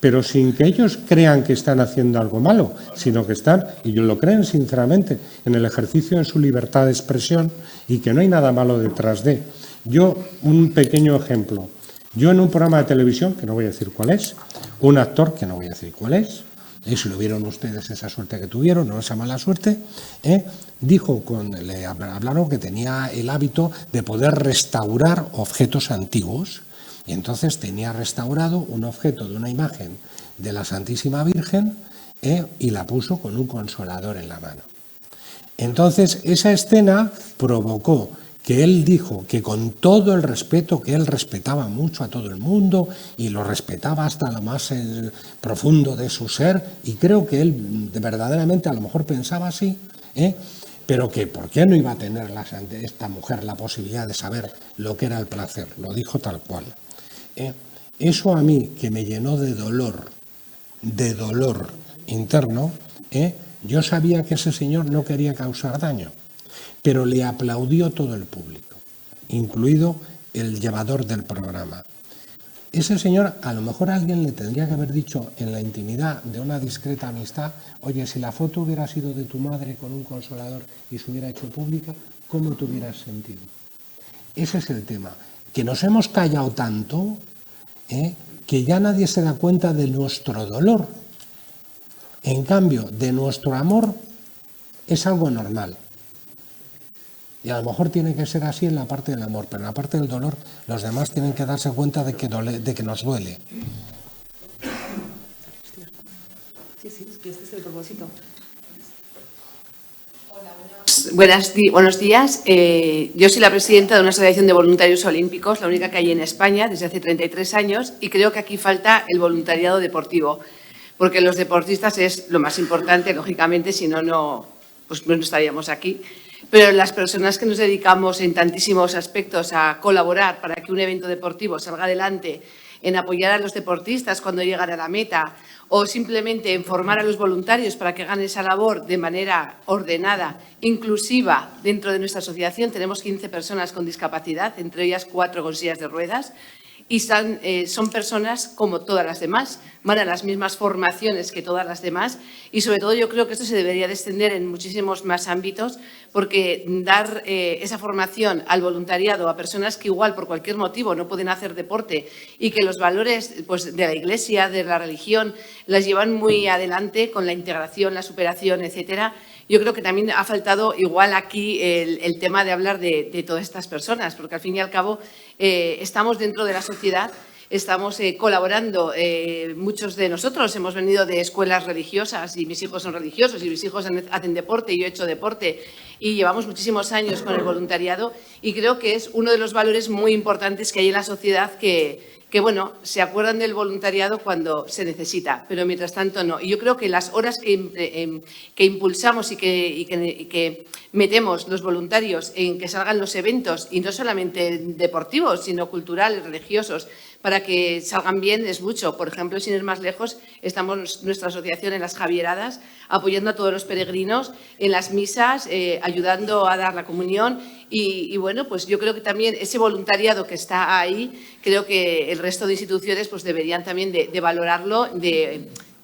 pero sin que ellos crean que están haciendo algo malo, sino que están, y ellos lo creen sinceramente, en el ejercicio de su libertad de expresión y que no hay nada malo detrás de. Yo, un pequeño ejemplo. Yo en un programa de televisión, que no voy a decir cuál es, un actor, que no voy a decir cuál es, si lo vieron ustedes esa suerte que tuvieron, no esa mala suerte, le hablaron que tenía el hábito de poder restaurar objetos antiguos. Y entonces tenía restaurado un objeto de una imagen de la Santísima Virgen y la puso con un consolador en la mano. Entonces esa escena provocó que él dijo que con todo el respeto, que él respetaba mucho a todo el mundo y lo respetaba hasta lo más profundo de su ser, y creo que él verdaderamente a lo mejor pensaba así, pero que por qué no iba a tener esta mujer la posibilidad de saber lo que era el placer, lo dijo tal cual. Eso a mí, que me llenó de dolor interno, yo sabía que ese señor no quería causar daño, pero le aplaudió todo el público, incluido el llevador del programa. Ese señor, a lo mejor alguien le tendría que haber dicho en la intimidad de una discreta amistad: oye, si la foto hubiera sido de tu madre con un consolador y se hubiera hecho pública, ¿cómo te hubieras sentido? Ese es el tema, que nos hemos callado tanto que ya nadie se da cuenta de nuestro dolor, En cambio, de nuestro amor es algo normal. Y a lo mejor tiene que ser así en la parte del amor, pero en la parte del dolor los demás tienen que darse cuenta de que nos duele.
Sí, es que este es el propósito.
Buenos días. Yo soy la presidenta de una asociación de voluntarios olímpicos, la única que hay en España desde hace 33 años, y creo que aquí falta el voluntariado deportivo, porque los deportistas es lo más importante, lógicamente, si no estaríamos aquí. Pero las personas que nos dedicamos en tantísimos aspectos a colaborar para que un evento deportivo salga adelante, en apoyar a los deportistas cuando llegan a la meta o simplemente en formar a los voluntarios para que hagan esa labor de manera ordenada, inclusiva dentro de nuestra asociación. Tenemos 15 personas con discapacidad, entre ellas 4 con sillas de ruedas, y son personas como todas las demás, van a las mismas formaciones que todas las demás, y sobre todo yo creo que esto se debería de extender en muchísimos más ámbitos, porque dar esa formación al voluntariado a personas que igual por cualquier motivo no pueden hacer deporte y que los valores pues, de la Iglesia, de la religión, las llevan muy adelante con la integración, la superación, etcétera. Yo creo que también ha faltado igual aquí el tema de hablar de todas estas personas, porque al fin y al cabo estamos dentro de la sociedad, estamos colaborando. Muchos de nosotros hemos venido de escuelas religiosas y mis hijos son religiosos y mis hijos hacen deporte y yo he hecho deporte y llevamos muchísimos años con el voluntariado y creo que es uno de los valores muy importantes que hay en la sociedad que bueno, se acuerdan del voluntariado cuando se necesita, pero mientras tanto no. Y yo creo que las horas que impulsamos y que metemos los voluntarios en que salgan los eventos, y no solamente deportivos, sino culturales, religiosos, para que salgan bien es mucho. Por ejemplo, sin ir más lejos, estamos nuestra asociación en las Javieradas, apoyando a todos los peregrinos en las misas, ayudando a dar la comunión. Y bueno, pues yo creo que también ese voluntariado que está ahí, creo que el resto de instituciones pues deberían también de valorarlo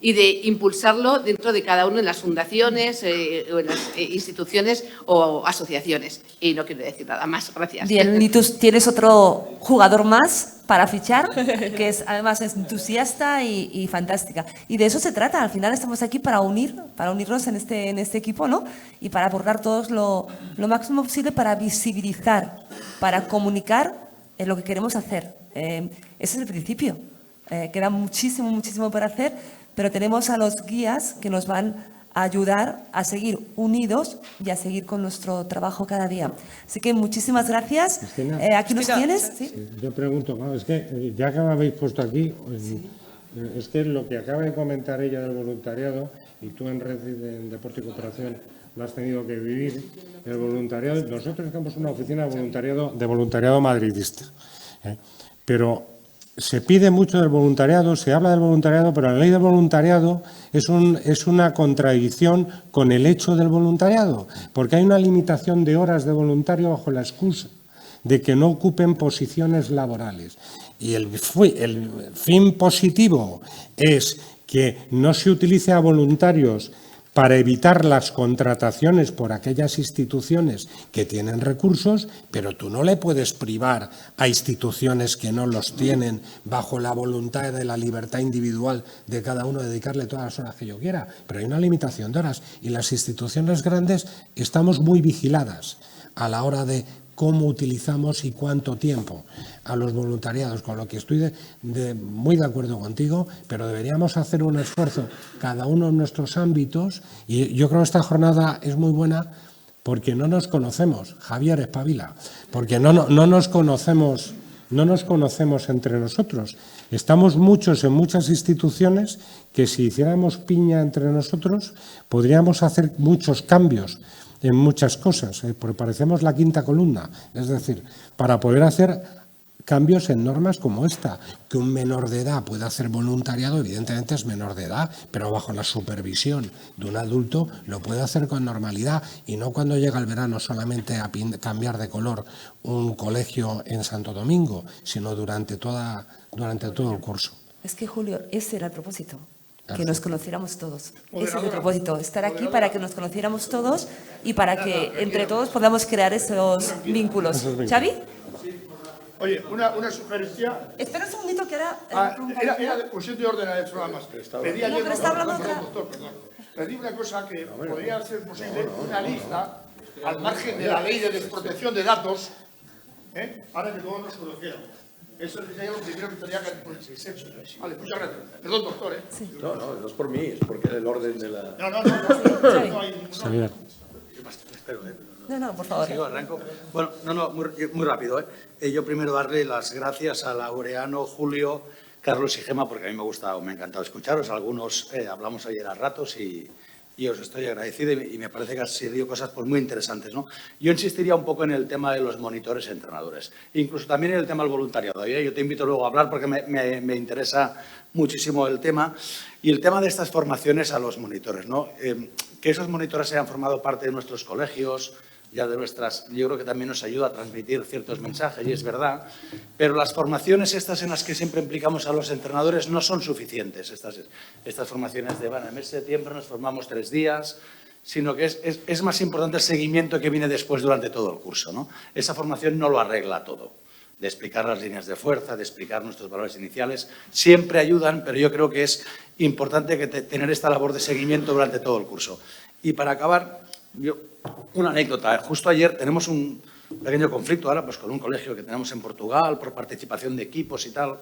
y de impulsarlo dentro de cada uno en las fundaciones, o en las instituciones o asociaciones. Y no quiero decir nada más. Gracias.
Bien, Litus, tienes otro jugador más para fichar, que además es entusiasta y fantástica. Y de eso se trata. Al final estamos aquí para unirnos en este equipo, ¿no? Y para aportar todos lo máximo posible para visibilizar, para comunicar lo que queremos hacer. Ese es el principio. Queda muchísimo para hacer, pero tenemos a los guías que nos van a ayudar a seguir unidos y a seguir con nuestro trabajo cada día. Así que muchísimas gracias.
Cristina,
aquí nos tienes. ¿Sí?
Yo pregunto, claro, es que ya que me habéis puesto aquí, es que lo que acaba de comentar ella del voluntariado, y tú en Red de Deporte y Cooperación lo has tenido que vivir, el voluntariado, nosotros tenemos una oficina de voluntariado madridista, pero se pide mucho del voluntariado, se habla del voluntariado, pero la ley del voluntariado es una contradicción con el hecho del voluntariado, porque hay una limitación de horas de voluntario bajo la excusa de que no ocupen posiciones laborales. Y el fin positivo es que no se utilice a voluntarios para evitar las contrataciones por aquellas instituciones que tienen recursos, pero tú no le puedes privar a instituciones que no los tienen bajo la voluntad de la libertad individual de cada uno dedicarle todas las horas que yo quiera. Pero hay una limitación de horas y las instituciones grandes estamos muy vigiladas a la hora de cómo utilizamos y cuánto tiempo a los voluntariados, con lo que estoy muy de acuerdo contigo, pero deberíamos hacer un esfuerzo cada uno en nuestros ámbitos y yo creo que esta jornada es muy buena porque no nos conocemos, Javier espabila, porque no nos conocemos entre nosotros. Estamos muchos en muchas instituciones que si hiciéramos piña entre nosotros podríamos hacer muchos cambios en muchas cosas, porque parecemos la quinta columna, es decir, para poder hacer cambios en normas como esta, que un menor de edad pueda hacer voluntariado, evidentemente es menor de edad, pero bajo la supervisión de un adulto lo puede hacer con normalidad y no cuando llega el verano solamente a cambiar de color un colegio en Santo Domingo, sino durante todo el curso.
Es que, Julio, ese era el propósito. Que nos conociéramos todos. Ese es el propósito, estar aquí para que nos conociéramos todos y para que entre todos podamos crear esos vínculos. ¿Xavi?
Oye, una sugerencia.
Espera un segundito que era...
Era de cuestión de orden de nada más. Pedí ayer, pedí una cosa que podría ser posible, una lista al margen de la ley de desprotección de datos, para que todos nos conociéramos. Eso sería lo primero que tendría que hecho. Vale, muchas gracias. Perdón, doctor.
Sí. No es por mí, es porque el orden de la...
No hay ningún...
Xavier.
Espero, No, por favor.
¿Sigo, arranco? Bueno, muy rápido. Yo primero darle las gracias a Laureano, Julio, Carlos y Gemma, porque a mí me ha encantado escucharos. Algunos hablamos ayer a ratos y os estoy agradecido y me parece que han sido cosas muy interesantes, ¿no? Yo insistiría un poco en el tema de los monitores e entrenadores, incluso también en el tema del voluntariado. Yo te invito luego a hablar porque me interesa muchísimo el tema. Y el tema de estas formaciones a los monitores, ¿no? Que esos monitores hayan formado parte de nuestros colegios, ya de nuestras, yo creo que también nos ayuda a transmitir ciertos mensajes, y es verdad, pero las formaciones estas en las que siempre implicamos a los entrenadores no son suficientes. Estas formaciones de, en el mes de septiembre nos formamos 3 días, sino que es más importante el seguimiento que viene después durante todo el curso, ¿no? Esa formación no lo arregla todo. De explicar las líneas de fuerza, de explicar nuestros valores iniciales, siempre ayudan, pero yo creo que es importante tener esta labor de seguimiento durante todo el curso. Y para acabar, una anécdota. Justo ayer tenemos un pequeño conflicto ahora pues con un colegio que tenemos en Portugal por participación de equipos y tal.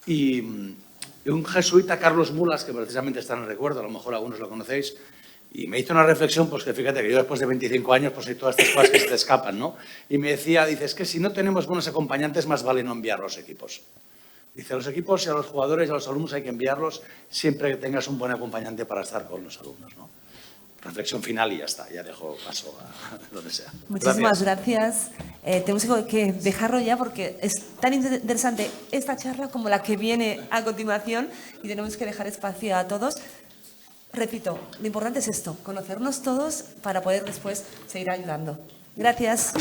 Y un jesuita, Carlos Mulas, que precisamente está en el recuerdo, a lo mejor algunos lo conocéis, y me hizo una reflexión, pues que fíjate que yo después de 25 años pues hay todas estas cosas que se te escapan, ¿no? Y me decía, dice, es que si no tenemos buenos acompañantes, más vale no enviar los equipos. Dice, a los equipos y a los jugadores y a los alumnos hay que enviarlos siempre que tengas un buen acompañante para estar con los alumnos, ¿no? Reflexión final y ya está, ya dejo paso a donde sea.
Muchísimas gracias. Tenemos que dejarlo ya porque es tan interesante esta charla como la que viene a continuación y tenemos que dejar espacio a todos. Repito, lo importante es esto, conocernos todos para poder después seguir ayudando. Gracias.